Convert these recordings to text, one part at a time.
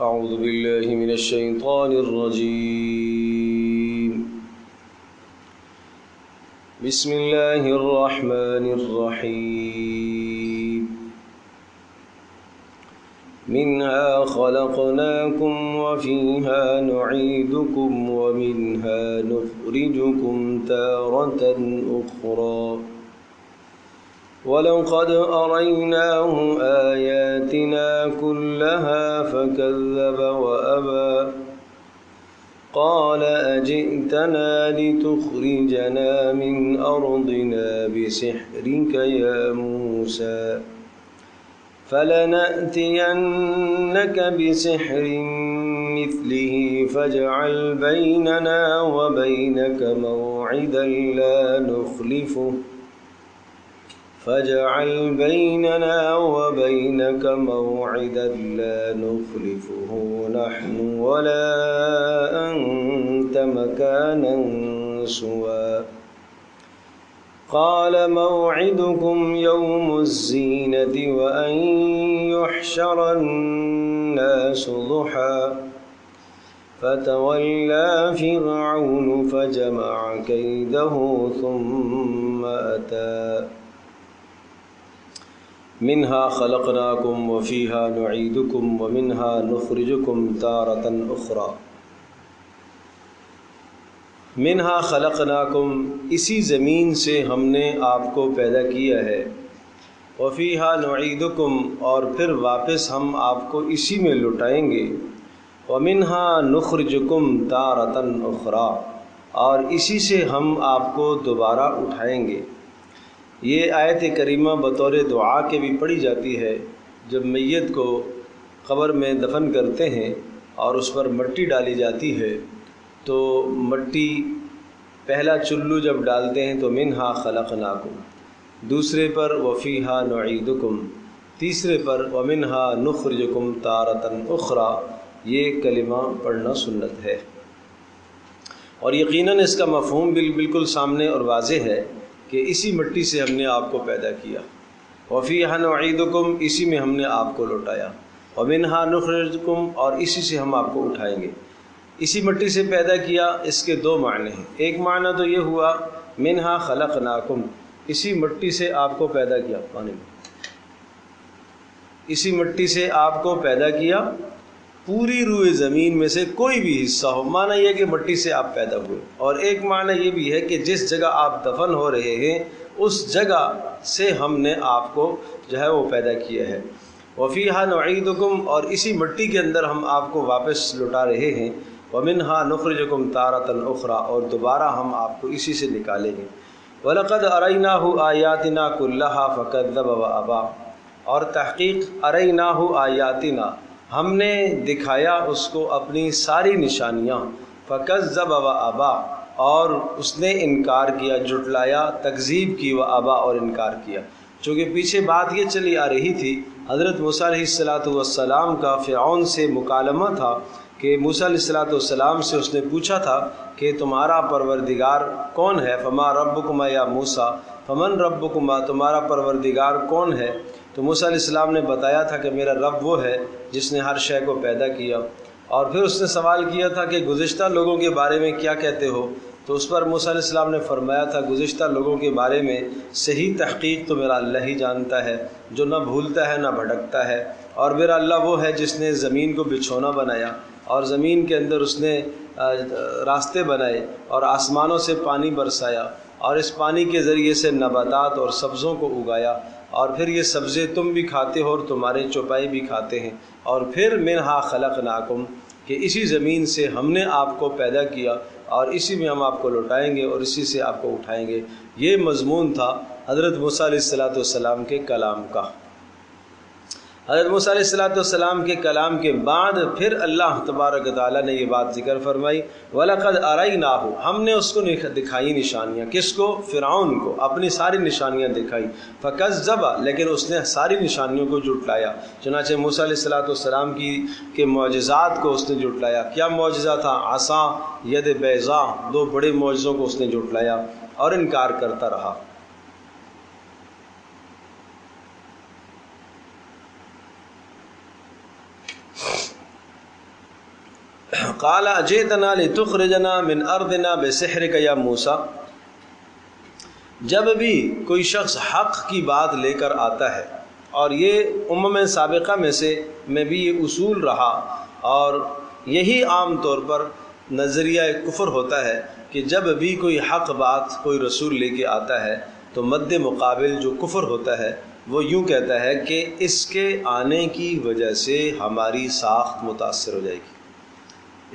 اعوذ باللہ من الشیطان الرجیم بسم اللہ الرحمن الرحیم منها خلقناكم وفيها نعيدكم ومنها نخرجكم تارة أخرى وَلَقَدْ أَرَيْنَاهُ آيَاتِنَا كُلَّهَا فَكَذَّبَ وَأَبَى قَالَ أَجِئْتَنَا لِتُخْرِجَنَا مِنْ أَرْضِنَا بِسِحْرِكَ يَا مُوسَى فَلَنَأْتِيَنَّكَ بِسِحْرٍ مِثْلِهِ فَاجْعَلْ بَيْنَنَا وَبَيْنَكَ مَوْعِدًا لَا نُخْلِفُهُ فاجعل بيننا وبينك موعدا لا نخلفه نحن ولا أنت مكانا سوى قال موعدكم يوم الزينة وأن يحشر الناس ضحى فتولى فرعون فجمع كيده ثم أتى منها خلقناكم وفيها نعيدكم ومنها نخرجكم تارة أخرى منها خلقناكم اسی زمین سے ہم نے آپ کو پیدا کیا ہے وفيها نعيدكم اور پھر واپس ہم آپ کو اسی میں لٹائیں گے ومنها نخرجكم تارة أخرى اور اسی سے ہم آپ کو دوبارہ اٹھائیں گے۔ یہ آیت کریمہ بطور دعا کے بھی پڑھی جاتی ہے جب میت کو قبر میں دفن کرتے ہیں اور اس پر مٹی ڈالی جاتی ہے تو مٹی پہلا چلو جب ڈالتے ہیں تو منہا خلقناکم، دوسرے پر وفیہا نعیدکم، تیسرے پر ومنہا نخرجکم تارۃ اخری، یہ کلمہ پڑھنا سنت ہے۔ اور یقیناً اس کا مفہوم بالکل سامنے اور واضح ہے کہ اسی مٹی سے ہم نے آپ کو پیدا کیا، وفیہا نعیدکم اسی میں ہم نے آپ کو لوٹایا، ومنہا نخرجکم اور اسی سے ہم آپ کو اٹھائیں گے۔ اسی مٹی سے پیدا کیا، اس کے دو معنی ہیں۔ ایک معنی تو یہ ہوا منہا خلقناکم، اسی مٹی سے آپ کو پیدا کیا، اسی مٹی سے آپ کو پیدا کیا، پوری روئے زمین میں سے کوئی بھی حصہ ہو، معنی یہ کہ مٹی سے آپ پیدا ہوئے۔ اور ایک معنی یہ بھی ہے کہ جس جگہ آپ دفن ہو رہے ہیں اس جگہ سے ہم نے آپ کو جو ہے وہ پیدا کیا ہے۔ وفیہا نعیدکم اور اسی مٹی کے اندر ہم آپ کو واپس لٹا رہے ہیں، ومنہا نخرجکم تارۃ اخری اور دوبارہ ہم آپ کو اسی سے نکالیں گے۔ وَلَقَدْ أَرَيْنَاهُ آيَاتِنَا كُلَّهَا فَكَذَّبَ وَأَبَى اور تحقیق أَرَيْنَاهُ آيَاتِنَا ہم نے دکھایا اس کو اپنی ساری نشانیاں، فَكَذَّبَ وَأَبَى اور اس نے انکار کیا، جھٹلایا، تکذیب کی، وَأَبَى اور انکار کیا۔ چونکہ پیچھے بات یہ چلی آ رہی تھی، حضرت موسیٰ علیہ السلام کا فرعون سے مکالمہ تھا کہ موسیٰ علیہ السلام سے اس نے پوچھا تھا کہ تمہارا پروردگار کون ہے؟ فما ربکما یا موسیٰ، فمن ربکما تمہارا پروردگار کون ہے؟ تو موسیٰ علیہ السلام نے بتایا تھا کہ میرا رب وہ ہے جس نے ہر شے کو پیدا کیا۔ اور پھر اس نے سوال کیا تھا کہ گزشتہ لوگوں کے بارے میں کیا کہتے ہو؟ تو اس پر موسیٰ علیہ السلام نے فرمایا تھا گزشتہ لوگوں کے بارے میں صحیح تحقیق تو میرا اللہ ہی جانتا ہے، جو نہ بھولتا ہے نہ بھٹکتا ہے، اور میرا اللہ وہ ہے جس نے زمین کو بچھونا بنایا اور زمین کے اندر اس نے راستے بنائے اور آسمانوں سے پانی برسایا اور اس پانی کے ذریعے سے نباتات اور سبزوں کو اگایا، اور پھر یہ سبزے تم بھی کھاتے ہو اور تمہارے چوپائے بھی کھاتے ہیں، اور پھر منہا خلقناکم کہ اسی زمین سے ہم نے آپ کو پیدا کیا اور اسی میں ہم آپ کو لوٹائیں گے اور اسی سے آپ کو اٹھائیں گے۔ یہ مضمون تھا حضرت موسیٰ علیہ السلام کے کلام کا۔ حضرت موسیٰ علیہ السلام کے کلام کے بعد پھر اللہ تبارک و تعالیٰ نے یہ بات ذکر فرمائی، وَلَقَدْ أَرَيْنَاهُ ہم نے اس کو دکھائی نشانیاں، کس کو؟ فرعون کو اپنی ساری نشانیاں دکھائی، فَكَذَّبَ لیکن اس نے ساری نشانیوں کو جھٹلایا۔ چنانچہ موسیٰ علیہ السلام کے معجزات کو اس نے جھٹلایا۔ کیا معجزہ تھا؟ عصا، ید بیضاء، دو بڑے معجزوں کو اس نے جھٹلایا اور انکار کرتا رہا۔ قال اجئتنا لتخرجنا من ارضنا بسحرک یا موسیٰ، جب بھی کوئی شخص حق کی بات لے کر آتا ہے، اور یہ سابقہ میں بھی یہ اصول رہا، اور یہی عام طور پر نظریہ کفر ہوتا ہے کہ جب بھی کوئی حق بات کوئی رسول لے کے آتا ہے تو مد مقابل جو کفر ہوتا ہے وہ یوں کہتا ہے کہ اس کے آنے کی وجہ سے ہماری ساخت متاثر ہو جائے گی،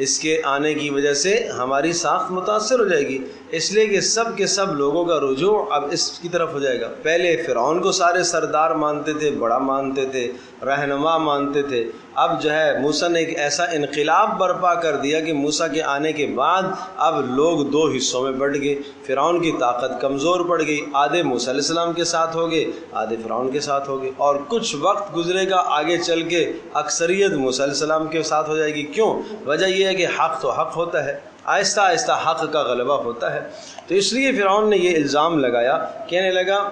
اس کے آنے کی وجہ سے ہماری ساخت متاثر ہو جائے گی، اس لیے کہ سب کے سب لوگوں کا رجوع اب اس کی طرف ہو جائے گا۔ پہلے فرعون کو سارے سردار مانتے تھے، بڑا مانتے تھے، رہنما مانتے تھے، اب جو ہے موسیٰ نے ایک ایسا انقلاب برپا کر دیا کہ موسیٰ کے آنے کے بعد اب لوگ دو حصوں میں بٹ گئے، فرعون کی طاقت کمزور پڑ گئی، آدھے موسیٰ علیہ السلام کے ساتھ ہو گئے، آدھے فرعون کے ساتھ ہو گئے، اور کچھ وقت گزرے گا آگے چل کے اکثریت موسیٰ علیہ السلام کے ساتھ ہو جائے گی۔ کیوں؟ وجہ یہ ہے کہ حق تو حق ہوتا ہے، آہستہ آہستہ حق کا غلبہ ہوتا ہے۔ تو اس لیے فرعون نے یہ الزام لگایا، کہنے لگا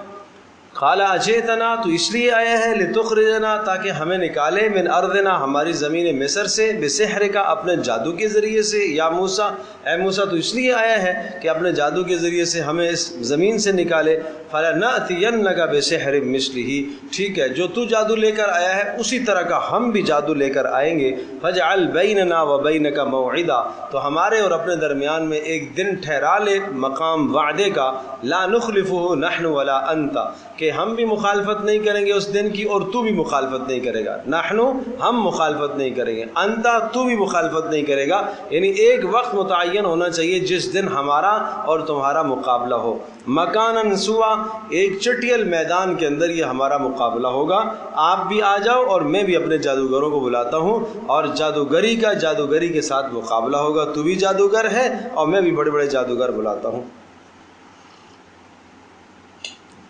قال اجئتنا، تو اس لیے آیا ہے لتخرجنا، تاکہ ہمیں نکالے، من ارضنا، ہماری زمین مصر سے، بسحرک، اپنے جادو کے ذریعے سے، یا موسیٰ، اے موسیٰ تو اس لیے آیا ہے کہ اپنے جادو کے ذریعے سے ہمیں اس زمین سے نکالے، فلنأتینک بسحر مثلہ، ٹھیک ہے جو تو جادو لے کر آیا ہے اسی طرح کا ہم بھی جادو لے کر آئیں گے، فاجعل بیننا وبینک موعدا، تو ہمارے اور اپنے درمیان میں ایک دن ٹھہرا لے، مقام وعدے کا، لا نخلفہ نحن ولا انت، کہ ہم بھی مخالفت نہیں کریں گے اس دن کی اور تو بھی مخالفت نہیں کرے گا، نحن ہم مخالفت نہیں کریں گے، انت تو بھی مخالفت نہیں کرے گا، یعنی ایک وقت متعین ہونا چاہیے جس دن ہمارا اور تمہارا مقابلہ ہو، مکاناً سوا، ایک چٹیل میدان کے اندر یہ ہمارا مقابلہ ہوگا، آپ بھی آ جاؤ اور میں بھی اپنے جادوگروں کو بلاتا ہوں، اور جادوگری کے ساتھ مقابلہ ہوگا، تو بھی جادوگر ہے اور میں بھی بڑے بڑے جادوگر بلاتا ہوں۔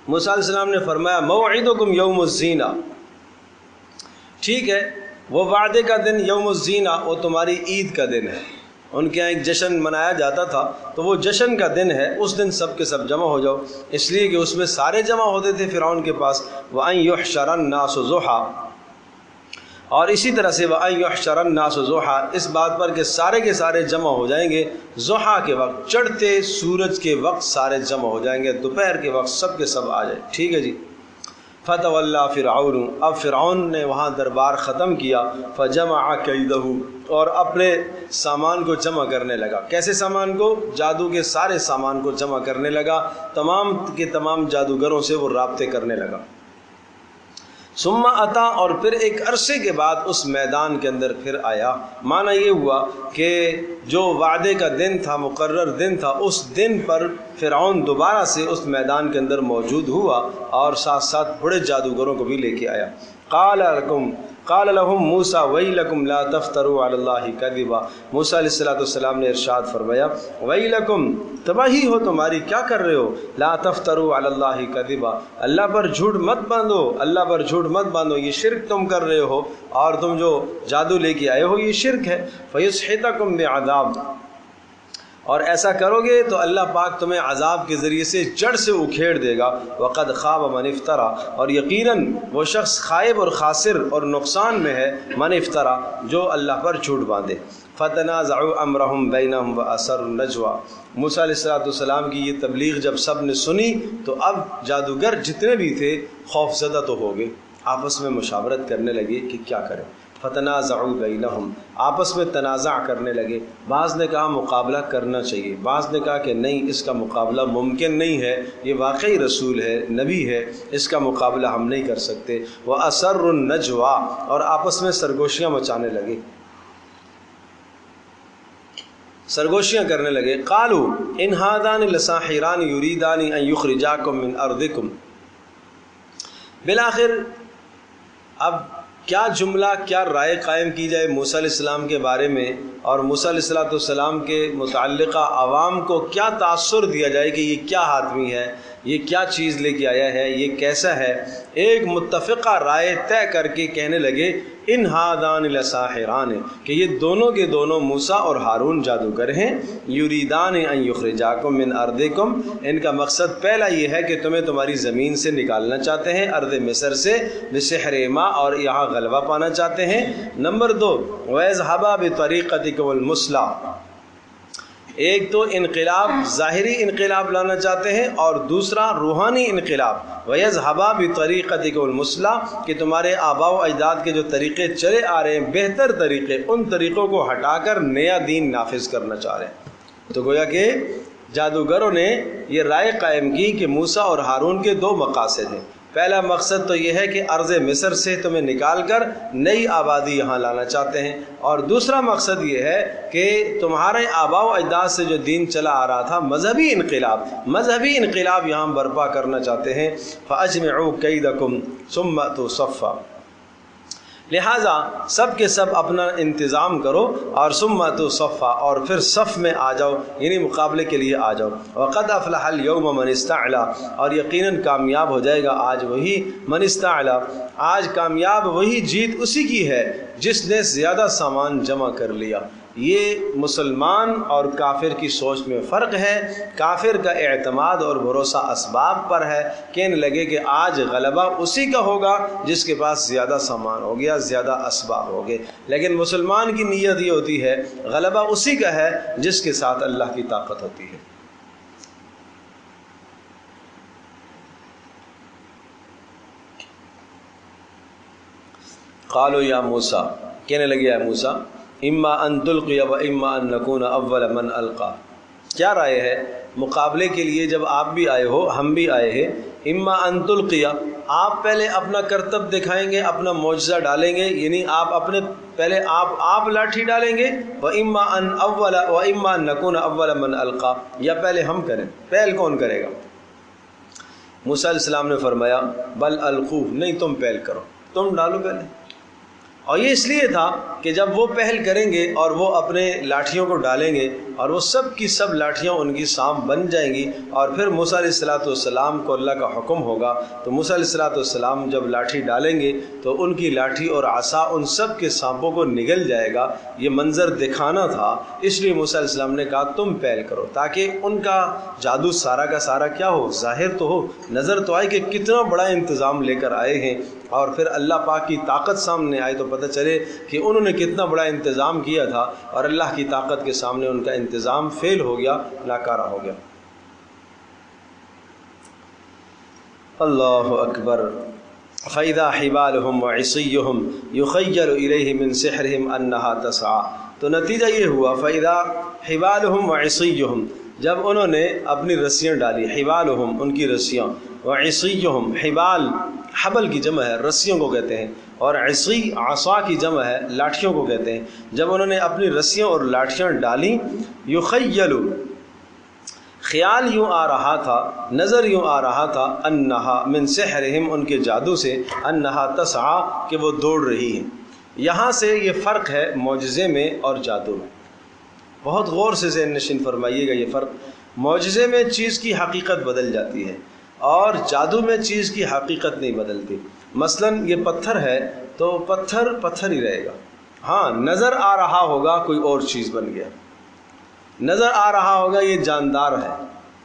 موسیٰ علیہ السلام نے فرمایا موعدکم یوم الزینہ، ٹھیک ہے وہ وعدے کا دن یوم الزینہ، وہ تمہاری عید کا دن ہے، ان کے یہاں ایک جشن منایا جاتا تھا تو وہ جشن کا دن ہے، اس دن سب کے سب جمع ہو جاؤ، اس لیے کہ اس میں سارے جمع ہوتے تھے فرعون کے پاس، وَأَن يُحْشَرَ النَّاسُ ضُحًى، اور اسی طرح سے وَأَن يُحْشَرَ النَّاسُ ضُحًى، اس بات پر کہ سارے کے سارے جمع ہو جائیں گے ضحیٰ کے وقت، چڑھتے سورج کے وقت سارے جمع ہو جائیں گے، دوپہر کے وقت سب کے سب آ جائیں، ٹھیک ہے جی۔ فَتَوَلَّى فِرْعَوْنُ، اب فرعون نے وہاں دربار ختم کیا، فَجَمَعَ كَيْدَهُ، اور اپنے سامان کو جمع کرنے لگا، کیسے سامان کو؟ جادو کے سارے سامان کو جمع کرنے لگا، تمام کے تمام جادوگروں سے وہ رابطے کرنے لگا، ثم اتا، اور پھر ایک عرصے کے بعد اس میدان کے اندر پھر آیا، معنی یہ ہوا کہ جو وعدے کا دن تھا، مقرر دن تھا، اس دن پر فرعون دوبارہ سے اس میدان کے اندر موجود ہوا اور ساتھ ساتھ بڑے جادوگروں کو بھی لے کے آیا۔ قال لهم موسیٰ ویلکم لا تفتروا علی اللہ کذبا، موسیٰ علیہ السلام نے ارشاد فرمایا ویلکم، تباہی ہو تمہاری، کیا کر رہے ہو، لا تفتروا علی اللہ کذبا، اللہ پر جھوٹ مت باندھو، اللہ پر جھوٹ مت باندھو، یہ شرک تم کر رہے ہو، اور تم جو جادو لے کے آئے ہو یہ شرک ہے، فیسحتکم بعذاب، اور ایسا کرو گے تو اللہ پاک تمہیں عذاب کے ذریعے سے جڑ سے اکھیڑ دے گا، وقد خاب من افترا، اور یقیناً وہ شخص خائب اور خاسر اور نقصان میں ہے، من افترا، جو اللہ پر جھوٹ باندھے۔ فتنازعوا امرهم بینہم واسروا النجوى، موسیٰ علیہ السلام کی یہ تبلیغ جب سب نے سنی تو اب جادوگر جتنے بھی تھے خوف زدہ تو ہو گئے، آپس میں مشاورت کرنے لگے کہ کیا کریں، فتنازعوا بینہم، آپس میں تنازع کرنے لگے، بعض نے کہا مقابلہ کرنا چاہیے، بعض نے کہا کہ نہیں اس کا مقابلہ ممکن نہیں ہے، یہ واقعی رسول ہے، نبی ہے، اس کا مقابلہ ہم نہیں کر سکتے، وَأَسَرُّ النَّجْوَى، اور آپس میں سرگوشیاں مچانے لگے، سرگوشیاں کرنے لگے، قالوا ان هذان لساحران یریدان ان یخرجاکم من ارضکم، بالآخر اب کیا جملہ، کیا رائے قائم کی جائے موسیٰ علیہ السلام کے بارے میں، اور موسیٰ علیہ السلام کے متعلقہ عوام کو کیا تاثر دیا جائے کہ یہ کیا آدمی ہے یہ کیا چیز لے کے آیا ہے, یہ کیسا ہے. ایک متفقہ رائے طے کر کے کہنے لگے ان ہادان لساحران, کہ یہ دونوں کے دونوں موسیٰ اور ہارون جادوگر ہیں. یریدان ان یخرجاکم من ارضکم, ان کا مقصد پہلا یہ ہے کہ تمہیں تمہاری زمین سے نکالنا چاہتے ہیں, ارض مصر سے, بسحر ما, اور یہاں غلبہ پانا چاہتے ہیں. نمبر 2 وَيَذْهَبَا بِطَرِيقَتِكُمُ الْمُثْلَىٰ, ایک تو انقلاب, ظاہری انقلاب لانا چاہتے ہیں, اور دوسرا روحانی انقلاب. وَيَذْهَبَا بِطَرِيقَتِكُمُ الْمُثْلَىٰ, کہ تمہارے آباء و اجداد کے جو طریقے چلے آ رہے ہیں, بہتر طریقے, ان طریقوں کو ہٹا کر نیا دین نافذ کرنا چاہ رہے ہیں. تو گویا کہ جادوگروں نے یہ رائے قائم کی کہ موسیٰ اور ہارون کے 2 مقاصد ہیں. پہلا مقصد تو یہ ہے کہ ارض مصر سے تمہیں نکال کر نئی آبادی یہاں لانا چاہتے ہیں, اور دوسرا مقصد یہ ہے کہ تمہارے آباء و اجداد سے جو دین چلا آ رہا تھا, مذہبی انقلاب یہاں برپا کرنا چاہتے ہیں. فَأَجْمِعُوا كَيْدَكُمْ ثُمَّ أْتُوا صَفًّا, لہٰذا سب کے سب اپنا انتظام کرو, اور ثم أْتُوا صَفًّا, اور پھر صف میں آ جاؤ, یعنی مقابلے کے لیے آ جاؤ. وَقَدْ أَفْلَحَ الْيَوْمَ مَنِ اسْتَعْلَىٰ, اور یقیناً کامیاب ہو جائے گا آج وہی, من استعلا, آج کامیاب وہی, جیت اسی کی ہے جس نے زیادہ سامان جمع کر لیا. یہ مسلمان اور کافر کی سوچ میں فرق ہے. کافر کا اعتماد اور بھروسہ اسباب پر ہے, کہنے لگے کہ آج غلبہ اسی کا ہوگا جس کے پاس زیادہ سامان ہو گیا, زیادہ اسباب ہو گئے. لیکن مسلمان کی نیت یہ ہوتی ہے غلبہ اسی کا ہے جس کے ساتھ اللہ کی طاقت ہوتی ہے. قالوا یا موسیٰ, کہنے لگے یا موسیٰ, اما ان تلقی و اما ان نکون اول من القا, کیا رائے ہے مقابلے کے لیے جب آپ بھی آئے ہو, ہم بھی آئے ہیں. اما ان تلقی, آپ پہلے اپنا کرتب دکھائیں گے, اپنا معجزہ ڈالیں گے, یعنی آپ اپنے پہلے آپ لاٹھی ڈالیں گے. و اما ان نکون اول من القا, یا پہلے ہم کریں, پہل کون کرے گا؟ موسیٰ علیہ السلام نے فرمایا بل القوہ, نہیں تم پہل کرو, تم ڈالو پہلے. اور یہ اس لیے تھا کہ جب وہ پہل کریں گے اور وہ اپنے لاٹھیوں کو ڈالیں گے, اور وہ سب کی سب لاٹھیاں ان کی سانپ بن جائیں گی, اور پھر موسیٰ علیہ السلام کو اللہ کا حکم ہوگا, تو موسیٰ علیہ السلام جب لاٹھی ڈالیں گے تو ان کی لاٹھی اور عصا ان سب کے سانپوں کو نگل جائے گا. یہ منظر دکھانا تھا, اس لیے موسیٰ علیہ السلام نے کہا تم پہل کرو, تاکہ ان کا جادو سارا کا سارا کیا ہو, ظاہر تو ہو, نظر تو آئے کہ کتنا بڑا انتظام لے کر آئے ہیں, اور پھر اللہ پاک کی طاقت سامنے آئے تو پتہ چلے کہ انہوں نے کتنا بڑا انتظام کیا تھا, اور اللہ کی طاقت کے سامنے ان کا انتظام فیل ہو گیا, ناکارہ ہو گیا. اللہ اکبر. فَإِذَا حِبَالُهُمْ وَعِصِيُّهُمْ يُخَيَّلُ إِلَيْهِ مِنْ سِحْرِهِمْ أَنَّهَا تَسْعَىٰ, تو نتیجہ یہ ہوا فَإِذَا حِبَالُهُمْ وَعِصِيُّهُمْ, جب انہوں نے اپنی رسیاں ڈالی, حبالہم ان کی رسیاں, وعصیہم, حبال حبل کی جمع ہے, رسیوں کو کہتے ہیں, اور عصی عصا کی جمع ہے, لاٹھیوں کو کہتے ہیں. جب انہوں نے اپنی رسیاں اور لاٹھیاں ڈالیں, یخیل, خیال یوں آ رہا تھا, نظر یوں آ رہا تھا, انہا من سحرہم, ان کے جادو سے, انہا تسعا, کہ وہ دوڑ رہی ہیں. یہاں سے یہ فرق ہے معجزے میں اور جادو میں. بہت غور سے ذہن نشین فرمائیے گا یہ فرق. معجزے میں چیز کی حقیقت بدل جاتی ہے, اور جادو میں چیز کی حقیقت نہیں بدلتی. مثلا یہ پتھر ہے تو پتھر ہی رہے گا. ہاں نظر آ رہا ہوگا کوئی اور چیز بن گیا, نظر آ رہا ہوگا یہ جاندار ہے,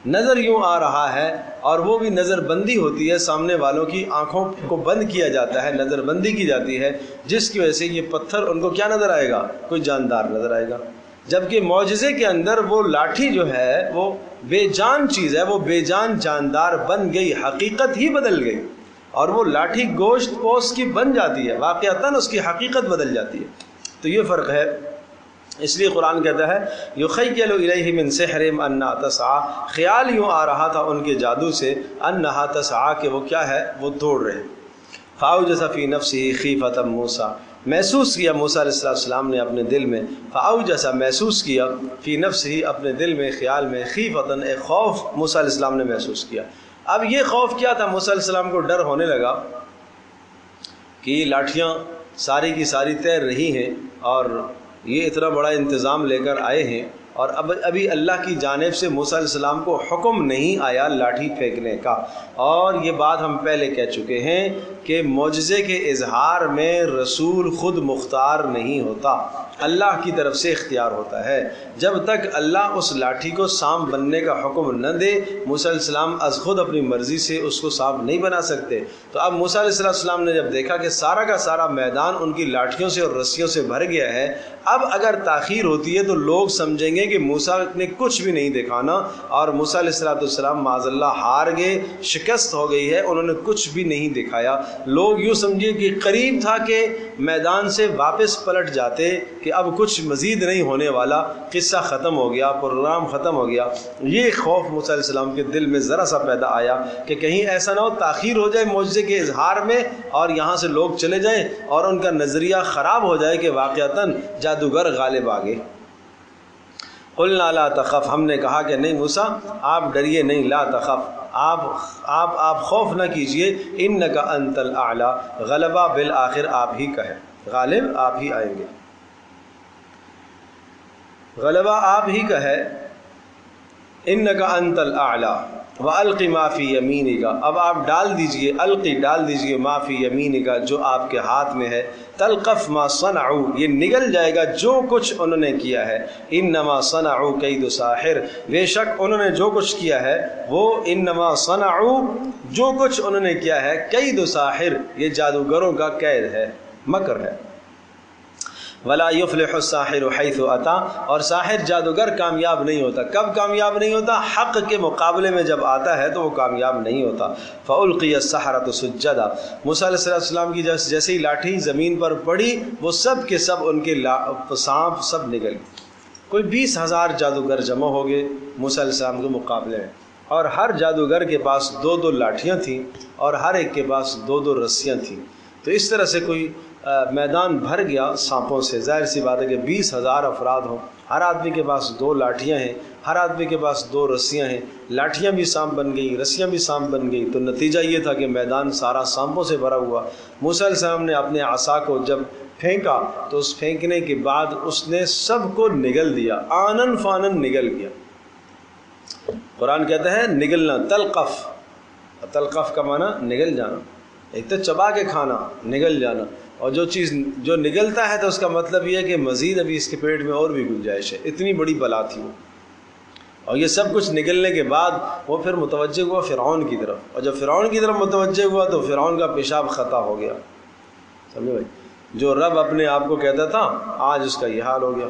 نظر یوں آ رہا ہے, اور وہ بھی نظر بندی ہوتی ہے, سامنے والوں کی آنکھوں کو بند کیا جاتا ہے, نظر بندی کی جاتی ہے, جس کی وجہ سے یہ پتھر ان کو کیا نظر آئے گا, کوئی جاندار نظر آئے گا. جبکہ معجزے کے اندر وہ لاٹھی جو ہے وہ بے جان چیز ہے, وہ بے جان جاندار بن گئی, حقیقت ہی بدل گئی, اور وہ لاٹھی گوشت پوست کی بن جاتی ہے, واقعتاً اس کی حقیقت بدل جاتی ہے. تو یہ فرق ہے. اس لیے قرآن کہتا ہے یخیل الیہ من سحرہم انہا تسعیٰ, خیال یوں آ رہا تھا ان کے جادو سے, انہا تسعیٰ, کہ وہ کیا ہے, وہ دوڑ رہے. فاوجس فی نفسہ خیفۃ موسیٰ, محسوس کیا موسیٰ علیہ السلام نے اپنے دل میں, فاوجسا, محسوس کیا, فی نفسہ, اپنے دل میں, خیال میں, خیفتاً, ایک خوف موسیٰ علیہ السلام نے محسوس کیا. اب یہ خوف کیا تھا, موسیٰ علیہ السلام کو ڈر ہونے لگا کہ یہ لاٹھیاں ساری کی ساری تیر رہی ہیں, اور یہ اتنا بڑا انتظام لے کر آئے ہیں, اور ابھی اللہ کی جانب سے موسیٰ علیہ السلام کو حکم نہیں آیا لاٹھی پھینکنے کا. اور یہ بات ہم پہلے کہہ چکے ہیں کہ معجزے کے اظہار میں رسول خود مختار نہیں ہوتا، اللہ کی طرف سے اختیار ہوتا ہے. جب تک اللہ اس لاٹھی کو سانپ بننے کا حکم نہ دے، موسیٰ علیہ السلام از خود اپنی مرضی سے اس کو سانپ نہیں بنا سکتے. تو اب موسیٰ علیہ السلام نے جب دیکھا کہ سارا کا سارا میدان ان کی لاٹھیوں سے اور رسیوں سے بھر گیا ہے، اب اگر تاخیر ہوتی ہے تو لوگ سمجھیں گے کہ موسیٰ نے کچھ بھی نہیں دکھانا، اور موسیٰ علیہ السلام معاذ اللہ ہار گئے، شکست ہو گئی ہے، انہوں نے کچھ بھی نہیں دکھایا. لوگ یوں سمجھے کہ قریب تھا کہ میدان سے واپس پلٹ جاتے کہ اب کچھ مزید نہیں ہونے والا، قصہ ختم ہو گیا، پروگرام ختم ہو گیا. یہ خوف موسیٰ علیہ السلام کے دل میں ذرا سا پیدا آیا کہ کہیں ایسا نہ ہو تاخیر ہو جائے معجزے کے اظہار میں اور یہاں سے لوگ چلے جائیں اور ان کا نظریہ خراب ہو جائے کہ واقعتاً جادوگر غالب آ گئے. قلنا لا تخف، ہم نے کہا کہ نہیں موسیٰ آپ ڈریے نہیں، لا تخف، آپ خوف نہ کیجئے، انکا انت الاعلی، غلبہ بالآخر آپ ہی کا ہے، غالب آپ ہی آئیں گے، غلبہ آپ ہی کا ہے. انکا انت الاعلی وَأَلْقِ مَا فِي يَمِينِكَ، اب آپ ڈال دیجئے، القی ڈال دیجئے، ما فی یمینک جو آپ کے ہاتھ میں ہے، تلقف ما صنعوا یہ نگل جائے گا جو کچھ انہوں نے کیا ہے، انما صنعوا کید ساحر بے شک انہوں نے جو کچھ کیا ہے وہ، انما صنعوا جو کچھ انہوں نے کیا ہے، کید ساحر یہ جادوگروں کا قید ہے، مکر ہے. ولا یفلح الساحر حیث اتا، اور ساحر جادوگر کامیاب نہیں ہوتا. کب کامیاب نہیں ہوتا؟ حق کے مقابلے میں جب آتا ہے تو وہ کامیاب نہیں ہوتا. فالقی السحرۃ سجدا، موسیٰ علیہ السلام کی جیسے ہی لاٹھی زمین پر پڑی وہ سب کے سب ان کے سانپ سب نکل گئے. کوئی 20,000 جادوگر جمع ہو گئے موسیٰ علیہ السلام کے مقابلے میں، اور ہر جادوگر کے پاس 2 لاٹھیاں تھیں اور ہر ایک کے پاس 2 رسیاں تھیں. تو اس طرح سے کوئی میدان بھر گیا سانپوں سے. ظاہر سی بات ہے کہ 20,000 افراد ہوں، ہر آدمی کے پاس 2 لاٹھیاں ہیں، ہر آدمی کے پاس 2 رسیاں ہیں، لاٹھیاں بھی سانپ بن گئی، رسیاں بھی سانپ بن گئی. تو نتیجہ یہ تھا کہ میدان سارا سانپوں سے بھرا ہوا. موسیٰ علیہ السلام نے اپنے عصا کو جب پھینکا تو اس پھینکنے کے بعد اس نے سب کو نگل دیا، آنن فانن نگل گیا. قرآن کہتا ہے نگلنا، تلقف، تلقف کا معنی نگل جانا، ایک تو چبا کے کھانا، نگل جانا. اور جو چیز جو نگلتا ہے تو اس کا مطلب یہ ہے کہ مزید ابھی اس کے پیٹ میں اور بھی گنجائش ہے، اتنی بڑی بلا تھی وہ. اور یہ سب کچھ نگلنے کے بعد وہ پھر متوجہ ہوا فرعون کی طرف، اور جب فرعون کی طرف متوجہ ہوا تو فرعون کا پیشاب خطا ہو گیا. سمجھے بھائی، جو رب اپنے آپ کو کہتا تھا آج اس کا یہ حال ہو گیا.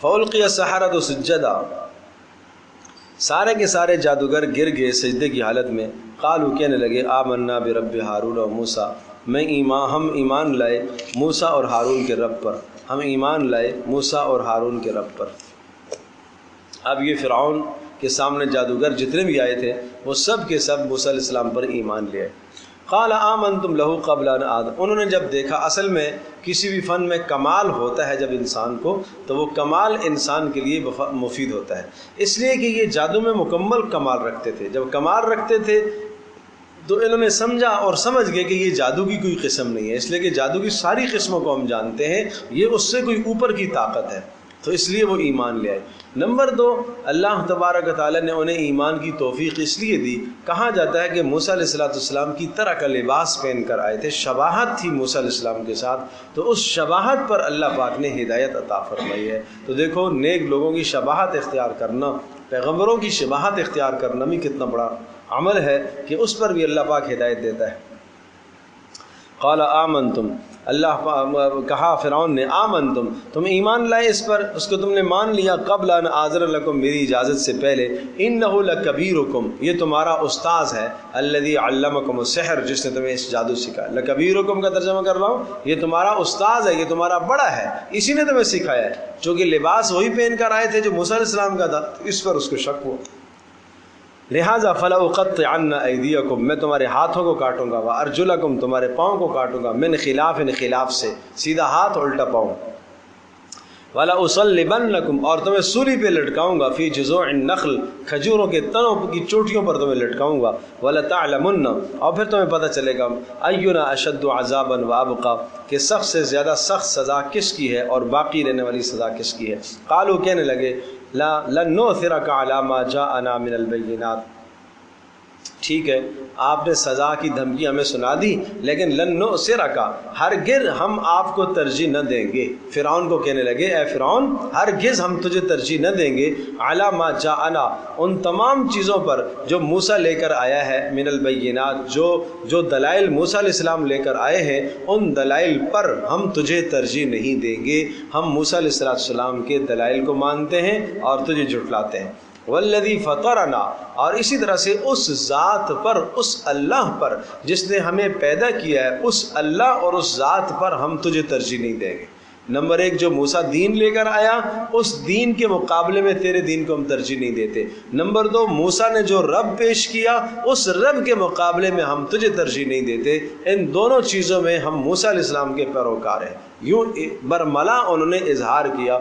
فَأُلْقِيَ السَّحَرَةُ سُجَّدًا، سارے کے سارے جادوگر گر گئے سجدے کی حالت میں. قالوا کہنے لگے آمنا برب ہارون و موسیٰ، ہم ایمان لائے موسیٰ اور ہارون کے رب پر، ہم ایمان لائے موسیٰ اور ہارون کے رب پر. اب یہ فرعون کے سامنے جادوگر جتنے بھی آئے تھے وہ سب کے سب موسیٰ علیہ السلام پر ایمان لے آئے. قال آمنتم لہ قبل ان آدم، انہوں نے جب دیکھا، اصل میں کسی بھی فن میں کمال ہوتا ہے جب انسان کو، تو وہ کمال انسان کے لیے مفید ہوتا ہے، اس لیے کہ یہ جادو میں مکمل کمال رکھتے تھے. جب کمال رکھتے تھے تو انہوں نے سمجھا اور سمجھ گئے کہ یہ جادو کی کوئی قسم نہیں ہے، اس لیے کہ جادو کی ساری قسموں کو ہم جانتے ہیں، یہ اس سے کوئی اوپر کی طاقت ہے، تو اس لیے وہ ایمان لے آئے. نمبر 2، اللہ تبارک و تعالیٰ نے انہیں ایمان کی توفیق اس لیے دی. کہا جاتا ہے کہ موسیٰ علیہ السلام کی طرح کا لباس پہن کر آئے تھے، شباہت تھی موسیٰ علیہ السلام کے ساتھ، تو اس شباہت پر اللہ پاک نے ہدایت عطا فرمائی ہے. تو دیکھو نیک لوگوں کی شباہت اختیار کرنا، پیغمبروں کی شباہت اختیار کرنا بھی کتنا بڑا عمل ہے کہ اس پر بھی اللہ پاک ہدایت دیتا ہے. قال آمنتم، اللہ کہا فرعون نے آمنتم، تم ایمان لائے اس پر، اس کو تم نے مان لیا، قبل ان آذن لکم، میری اجازت سے پہلے، انہ لکبیرکم، یہ تمہارا استاذ ہے، الذی علمکم السحر، جس نے تمہیں اس جادو سکھایا. لکبیرکم کا ترجمہ کر رہا ہوں، یہ تمہارا استاذ ہے، یہ تمہارا بڑا ہے، اسی نے تمہیں سکھایا ہے. چونکہ لباس وہی پہن کر آئے تھے جو موسیٰ علیہ السلام کا تھا، اس پر اس کو شک ہوا. لہٰذا فَلَأُقَطِّعَنَّ أَيْدِيَكُمْ، میں تمہارے ہاتھوں کو کاٹوں گا، وَأَرْجُلَكُمْ، تمہارے پاؤں کو کاٹوں گا، من خلاف، خلاف سے، سیدھا ہاتھ الٹا پاؤں. وَلَأُصَلِّبَنَّكُمْ اور تمہیں سولی پہ لٹکاؤں گا، فی جذوع النخل کھجوروں کے تنوں کی چوٹیوں پر تمہیں لٹکاؤں گا، وَلَتَعْلَمُنَّ اور پھر تمہیں پتہ چلے گا، أَيُّنَا أَشَدُّ عَذَابًا وَأَبْقَىٰ کہ سخت سے زیادہ سخت سزا کس کی ہے اور باقی رہنے والی سزا کس کی ہے۔ قالوا کہنے لگے لَن نُؤْثِرَكَ عَلَىٰ مَا جَاءَنَا مِنَ الْبَيِّنَاتِ ٹھیک ہے آپ نے سزا کی دھمکی ہمیں سنا دی، لیکن لن نؤثرک ہرگز ہم آپ کو ترجیح نہ دیں گے۔ فرعون کو کہنے لگے اے فرعون ہرگز ہم تجھے ترجیح نہ دیں گے، علی ما جاءنا ان تمام چیزوں پر جو موسیٰ لے کر آیا ہے، من البینات جو دلائل موسیٰ علیہ السلام لے کر آئے ہیں ان دلائل پر ہم تجھے ترجیح نہیں دیں گے۔ ہم موسیٰ علیہ السلام کے دلائل کو مانتے ہیں اور تجھے جھٹلاتے ہیں۔ والذی فطرنا اور اسی طرح سے اس ذات پر، اس اللہ پر جس نے ہمیں پیدا کیا ہے، اس اللہ اور اس ذات پر ہم تجھے ترجیح نہیں دیں گے۔ نمبر ایک جو موسیٰ دین لے کر آیا اس دین کے مقابلے میں تیرے دین کو ہم ترجیح نہیں دیتے۔ نمبر دو موسیٰ نے جو رب پیش کیا اس رب کے مقابلے میں ہم تجھے ترجیح نہیں دیتے۔ ان دونوں چیزوں میں ہم موسیٰ علیہ السلام کے پیروکار ہیں۔ یوں برملا انہوں نے اظہار کیا،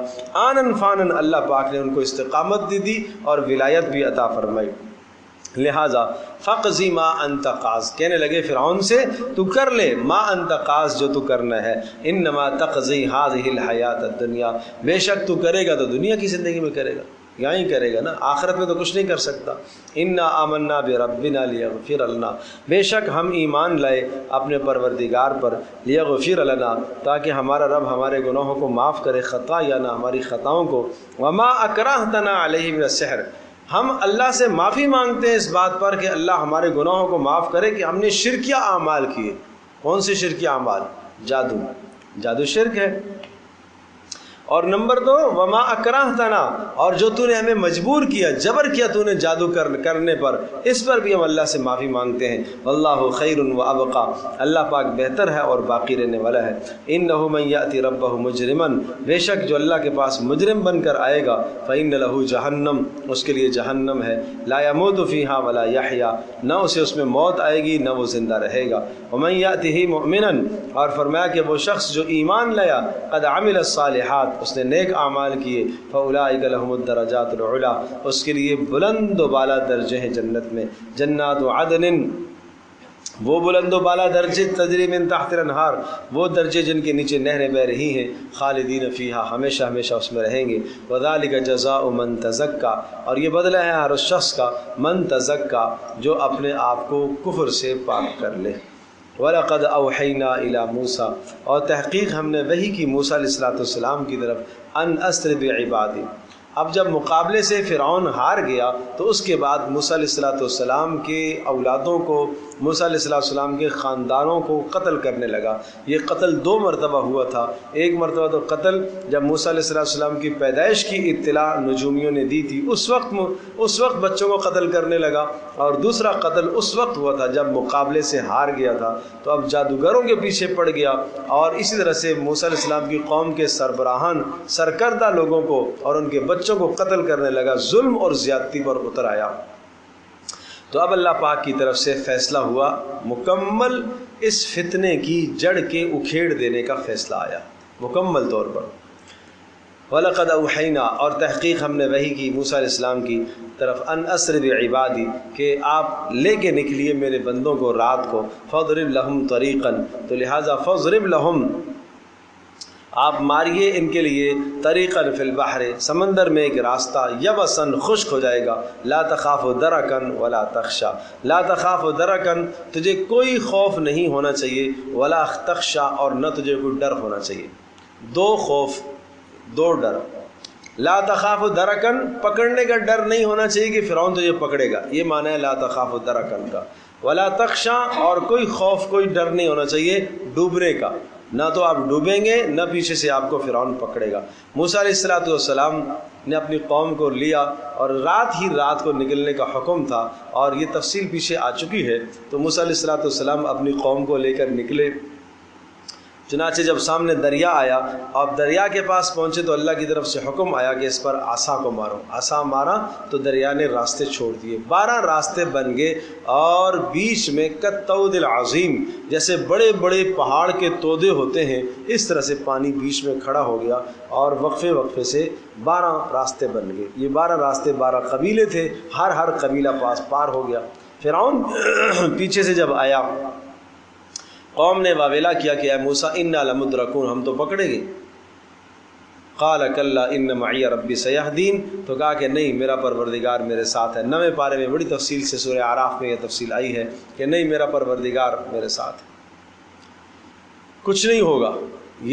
آنن فانن اللہ پاک نے ان کو استقامت دی اور ولایت بھی عطا فرمائی۔ لہذا فقضی ما انت قاض کہنے لگے فرعون سے تو کر لے ما انت قاض جو تو کرنا ہے، انما تقضی هذه الحیات الدنیا بے شک تو کرے گا تو دنیا کی زندگی میں کرے گا، یہاں ہی کرے گا نا، آخرت میں تو کچھ نہیں کر سکتا۔ انا آمنا بربنا لیغفر لنا بے شک ہم ایمان لائے اپنے پروردگار پر، لیغفر لنا تاکہ ہمارا رب ہمارے گناہوں کو معاف کرے، خطایا ہماری خطاؤں کو، وما اکرہتنا علیہ من السحر ہم اللہ سے معافی مانگتے ہیں اس بات پر کہ اللہ ہمارے گناہوں کو معاف کرے کہ ہم نے شرکیہ اعمال کیے۔ کون سے شرکیہ اعمال؟ جادو شرک ہے۔ اور نمبر دو وما اکرہتنا اور جو تو نے ہمیں مجبور کیا، جبر کیا تو نے جادو کرنے پر، اس پر بھی ہم اللہ سے معافی مانگتے ہیں۔ واللہ خیر و ابقا اللہ پاک بہتر ہے اور باقی رہنے والا ہے۔ انہ من یاتی ربہ مجرما بے شک جو اللہ کے پاس مجرم بن کر آئے گا، فإن لہ جہنم اس کے لیے جہنم ہے، لا يموت فیہا ولا یحیا نہ اسے اس میں موت آئے گی نہ وہ زندہ رہے گا۔ ومن یاتہ مؤمنا اور فرمایا کہ وہ شخص جو ایمان لایا، قد عمل الصالحات اس نے نیک اعمال کیے، فاولئک لهم الدرجات العلی اس کے لیے بلند و بالا درجے ہیں جنت میں، جنات عدن وہ بلند و بالا درجے، تجری من تحت الانہار وہ درجے جن کے نیچے نہریں بہ رہی ہیں، خالدین فیہا ہمیشہ ہمیشہ اس میں رہیں گے۔ وذالک جزاء من تزکا اور یہ بدلہ ہے ہر اس شخص کا، من تزکا جو اپنے آپ کو کفر سے پاک کر لے۔ وَلَقَدْ أَوْحَيْنَا إِلَى مُوسَىٰ اور تحقیق ہم نے وحی کی موسیٰ علیہ السلام کی طرف، ان اسر بعبادی اب جب مقابلے سے فرعون ہار گیا تو اس کے بعد موسیٰ علیہ السلام کے اولادوں کو، موسیٰ علیہ السلام کے خاندانوں کو قتل کرنے لگا۔ یہ قتل دو مرتبہ ہوا تھا، ایک مرتبہ تو قتل جب موسیٰ علیہ السلام کی پیدائش کی اطلاع نجومیوں نے دی تھی اس وقت بچوں کو قتل کرنے لگا، اور دوسرا قتل اس وقت ہوا تھا جب مقابلے سے ہار گیا تھا تو اب جادوگروں کے پیچھے پڑ گیا، اور اسی طرح سے موسیٰ علیہ السلام کی قوم کے سربراہان سرکردہ لوگوں کو اور ان کے بچوں کو قتل کرنے لگا، ظلم اور زیادتی پر اتر آیا۔ تو اب اللہ پاک کی طرف سے فیصلہ ہوا، مکمل اس فتنے کی جڑ کے اکھیڑ دینے کا فیصلہ آیا مکمل طور پر۔ وَلَقَدْ أَوْحَيْنَا اور تحقیق ہم نے وحی کی موسیٰ علیہ السلام کی طرف، ان اسر بعبادی کہ آپ لے کے نکلیے میرے بندوں کو رات کو، فَاضْرِبْ لَهُمْ طَرِيقًا تو لہٰذا فَاضْرِبْ لَهُمْ آپ ماریے ان کے لیے، طریقاً فی البحر سمندر میں ایک راستہ، یبساً خشک ہو جائے گا، لا تخاف درکن ولا تخشا لا تخاف درکن تجھے کوئی خوف نہیں ہونا چاہیے، ولا تخشا اور نہ تجھے کوئی ڈر ہونا چاہیے، دو خوف دو ڈر۔ لا تخاف درکن پکڑنے کا ڈر نہیں ہونا چاہیے کہ فرعون تجھے پکڑے گا، یہ معنی ہے لا تخاف درکن کا۔ ولا تخشا اور کوئی خوف کوئی ڈر نہیں ہونا چاہیے ڈوبنے کا، نہ تو آپ ڈوبیں گے نہ پیچھے سے آپ کو فرعون پکڑے گا۔ موسیٰ علیہ السلام نے اپنی قوم کو لیا اور رات کو نکلنے کا حکم تھا، اور یہ تفصیل پیچھے آ چکی ہے۔ تو موسیٰ علیہ السلام اپنی قوم کو لے کر نکلے، چنانچہ جب سامنے دریا آیا اور دریا کے پاس پہنچے تو اللہ کی طرف سے حکم آیا کہ اس پر عصا کو مارو. عصا مارا تو دریا نے راستے چھوڑ دیے, 12 راستے بن گئے, اور بیچ میں کالطود العظیم, جیسے بڑے بڑے پہاڑ کے تودے ہوتے ہیں اس طرح سے پانی بیچ میں کھڑا ہو گیا, اور وقفے وقفے سے 12 راستے بن گئے. یہ 12 راستے 12 قبیلے تھے, ہر قبیلہ پار ہو گیا. فرعون پیچھے سے جب آیا, قوم نے واویلا کیا کہ اے موسیٰ انا لمدرکون, ہم تو پکڑے گئے. قال کلا ان معی ربی سیہدین, تو کہا کہ نہیں, میرا پروردگار میرے ساتھ ہے. 9ویں پارے میں بڑی تفصیل سے سورہ اعراف میں یہ تفصیل آئی ہے کہ نہیں, میرا پروردگار میرے ساتھ ہے, کچھ نہیں ہوگا.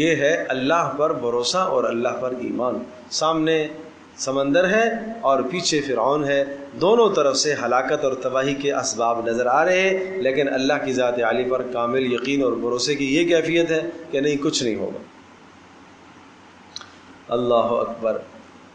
یہ ہے اللہ پر بھروسہ اور اللہ پر ایمان. سامنے سمندر ہے اور پیچھے فرعون ہے, دونوں طرف سے ہلاکت اور تباہی کے اسباب نظر آ رہے ہیں, لیکن اللہ کی ذات عالی پر کامل یقین اور بھروسے کی یہ کیفیت ہے کہ نہیں, کچھ نہیں ہوگا. اللہ اکبر.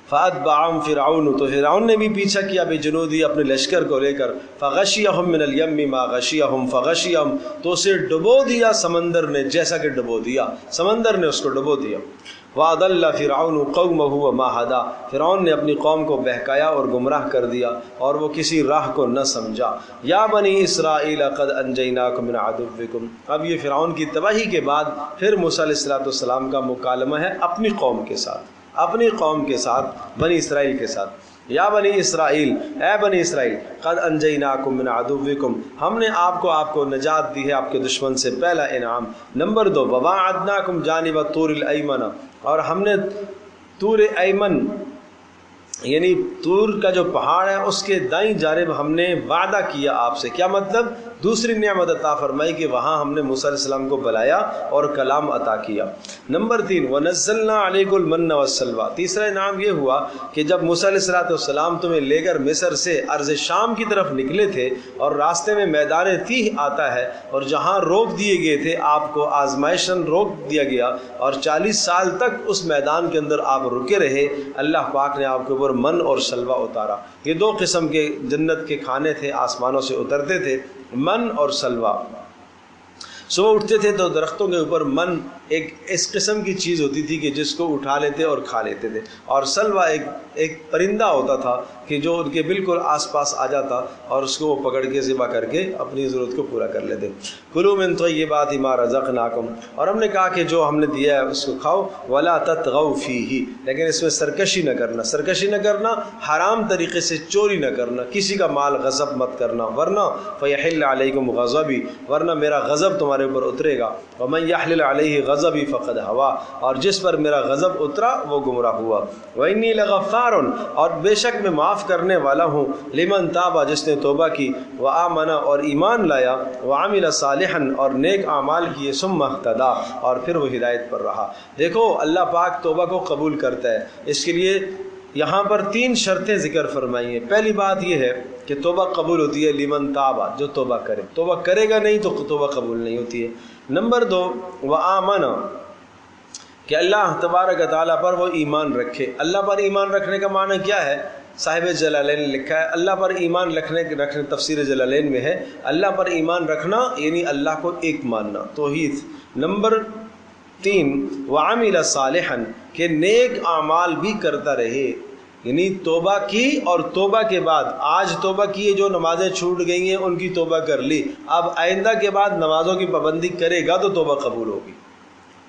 فاتبعهم فرعون, تو فرعون نے بھی پیچھا کیا بجنودی, اپنے لشکر کو لے کر. فغشیہم من الیم ما غشیہم, فغشیہم, تو اسے ڈبو دیا سمندر نے, جیسا کہ ڈبو دیا سمندر نے اس کو ڈبو دیا. وَأَضَلَّ فِرْعَوْنُ قَوْمَهُ وَمَا هَدَىٰ, فرعون نے اپنی قوم کو بہکایا اور گمراہ کر دیا, اور وہ کسی راہ کو نہ سمجھا. یا بنی اسرائیل قد انجیناکم من عدوکم. اب یہ فرعون کی تباہی کے بعد پھر موسیٰ علیہ السلام کا مکالمہ ہے اپنی قوم کے ساتھ, اپنی قوم کے ساتھ, بنی اسرائیل کے ساتھ. یا بنی اسرائیل, اے بنی اسرائیل, قد انجیناکم من عدوکم, ہم نے آپ کو نجات دی ہے آپ کے دشمن سے. پہلا انعام. نمبر 2, وواعدناکم جانب الطور الایمن, اور ہم نے طور ایمن یعنی طور کا جو پہاڑ ہے اس کے دائیں جانب ہم نے وعدہ کیا آپ سے. کیا مطلب؟ دوسری نعمت عطا فرمائی کہ وہاں ہم نے موسیٰ علیہ السلام کو بلایا اور کلام عطا کیا. نمبر 3, وَنَزَّلْنَا عَلَيْكُ الْمَنَّ وَالسَّلْوَىٰ, تیسرا انعام یہ ہوا کہ جب موسیٰ علیہ السلام تمہیں لے کر مصر سے ارض شام کی طرف نکلے تھے, اور راستے میں میدان تیہ آتا ہے, اور جہاں روک دیے گئے تھے آپ کو آزمائشاً روک دیا گیا, اور 40 سال تک اس میدان کے اندر آپ رکے رہے, اللہ پاک نے آپ کے اوپر من اور سلوہ اتارا. یہ 2 قسم کے جنت کے کھانے تھے, آسمانوں سے اترتے تھے, من اور سلوہ. صبح اٹھتے تھے تو درختوں کے اوپر من ایک اس قسم کی چیز ہوتی تھی کہ جس کو اٹھا لیتے اور کھا لیتے تھے, اور سلوہ ایک پرندہ ہوتا تھا کہ جو ان کے بالکل آس پاس آ جاتا اور اس کو وہ پکڑ کے ذبح کر کے اپنی ضرورت کو پورا کر لیتے. کلوا من طیبات ما رزقناکم, اور ہم نے کہا کہ جو ہم نے دیا ہے اس کو کھاؤ. ولا تطغوا فیہ, لیکن اس میں سرکشی نہ کرنا. سرکشی نہ کرنا, حرام طریقے سے چوری نہ کرنا, کسی کا مال غصب مت کرنا, ورنہ فیحل علیکم غضبی, ورنہ میرا غضب تمہارے اوپر اترے گا. ومن یحلل علیہ غضبی فقد ہوا, اور جس پر میرا غضب اترا وہ گمراہ ہوا. وانی لغفار, اور بے شک میں معاف کرنے والا ہوں, لمن تابا, جس نے توبہ کی, وآمن, اور ایمان لایا, وعمل صالحا, اور نیک اعمال کیے, ثم اہتدی, اور پھر وہ ہدایت پر رہا. دیکھو اللہ پاک توبہ کو قبول کرتا ہے. اس کے لیے یہاں پر 3 شرطیں ذکر فرمائی ہیں. پہلی بات یہ ہے کہ توبہ قبول ہوتی ہے لمن تابا, جو توبہ کرے. توبہ کرے گا نہیں تو توبہ قبول نہیں ہوتی ہے. نمبر 2, وآمن, کہ اللہ تبارک تعالیٰ پر وہ ایمان رکھے. اللہ پر ایمان رکھنے کا معنی کیا ہے؟ صاحب جلالین نے لکھا ہے, اللہ پر ایمان رکھنے تفسیر جلالین میں ہے, اللہ پر ایمان رکھنا یعنی اللہ کو ایک ماننا, توحید. نمبر 3, وعمل صالحا, کہ نیک اعمال بھی کرتا رہے, یعنی توبہ کی, اور توبہ کے بعد آج توبہ کی, جو نمازیں چھوٹ گئی ہیں ان کی توبہ کر لی, اب آئندہ کے بعد نمازوں کی پابندی کرے گا تو توبہ قبول ہوگی.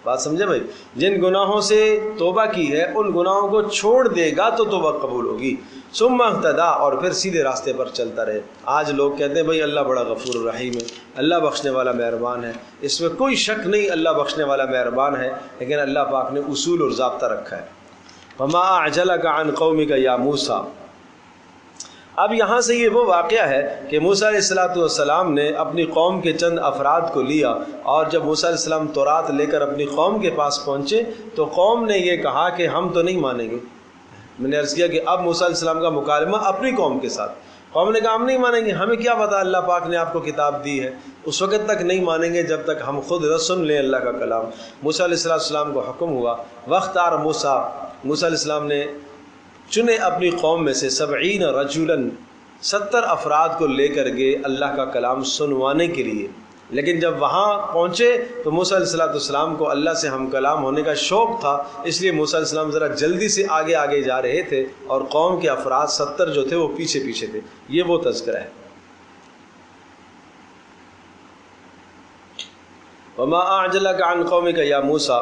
بات سمجھے بھائی؟ جن گناہوں سے توبہ کی ہے ان گناہوں کو چھوڑ دے گا تو توبہ قبول ہوگی. ثم اہتدی, اور پھر سیدھے راستے پر چلتا رہے. آج لوگ کہتے ہیں بھائی اللہ بڑا غفور الرحیم ہے, اللہ بخشنے والا مہربان ہے, اس میں کوئی شک نہیں, اللہ بخشنے والا مہربان ہے, لیکن اللہ پاک نے اصول اور ضابطہ رکھا ہے. وما اعجلک عن قومک یا موسیٰ. اب یہاں سے یہ وہ واقعہ ہے کہ موسیٰ علیہ السلام نے اپنی قوم کے چند افراد کو لیا, اور جب موسیٰ علیہ السلام تورات لے کر اپنی قوم کے پاس پہنچے تو قوم نے یہ کہا کہ ہم تو نہیں مانیں گے. میں نے عرض کیا کہ اب موسیٰ علیہ السلام کا مکالمہ اپنی قوم کے ساتھ. قوم نے کہا ہم نہیں مانیں گے, ہمیں کیا پتا اللہ پاک نے آپ کو کتاب دی ہے. اس وقت تک نہیں مانیں گے جب تک ہم خود سن لیں اللہ کا کلام. موسیٰ علیہ السلام کو حکم ہوا, وختار موسیٰ علیہ السلام نے چنے اپنی قوم میں سے 70 رجلا, 70 افراد کو لے کر گئے اللہ کا کلام سنوانے کے لیے. لیکن جب وہاں پہنچے تو موسیٰ علیہ السلام کو اللہ سے ہم کلام ہونے کا شوق تھا، اس لیے موسیٰ علیہ السلام ذرا جلدی سے آگے آگے جا رہے تھے اور قوم کے افراد 70 جو تھے وہ پیچھے پیچھے تھے. یہ وہ تذکرہ ہے. وما اعجلک عن قومک یا موسیٰ،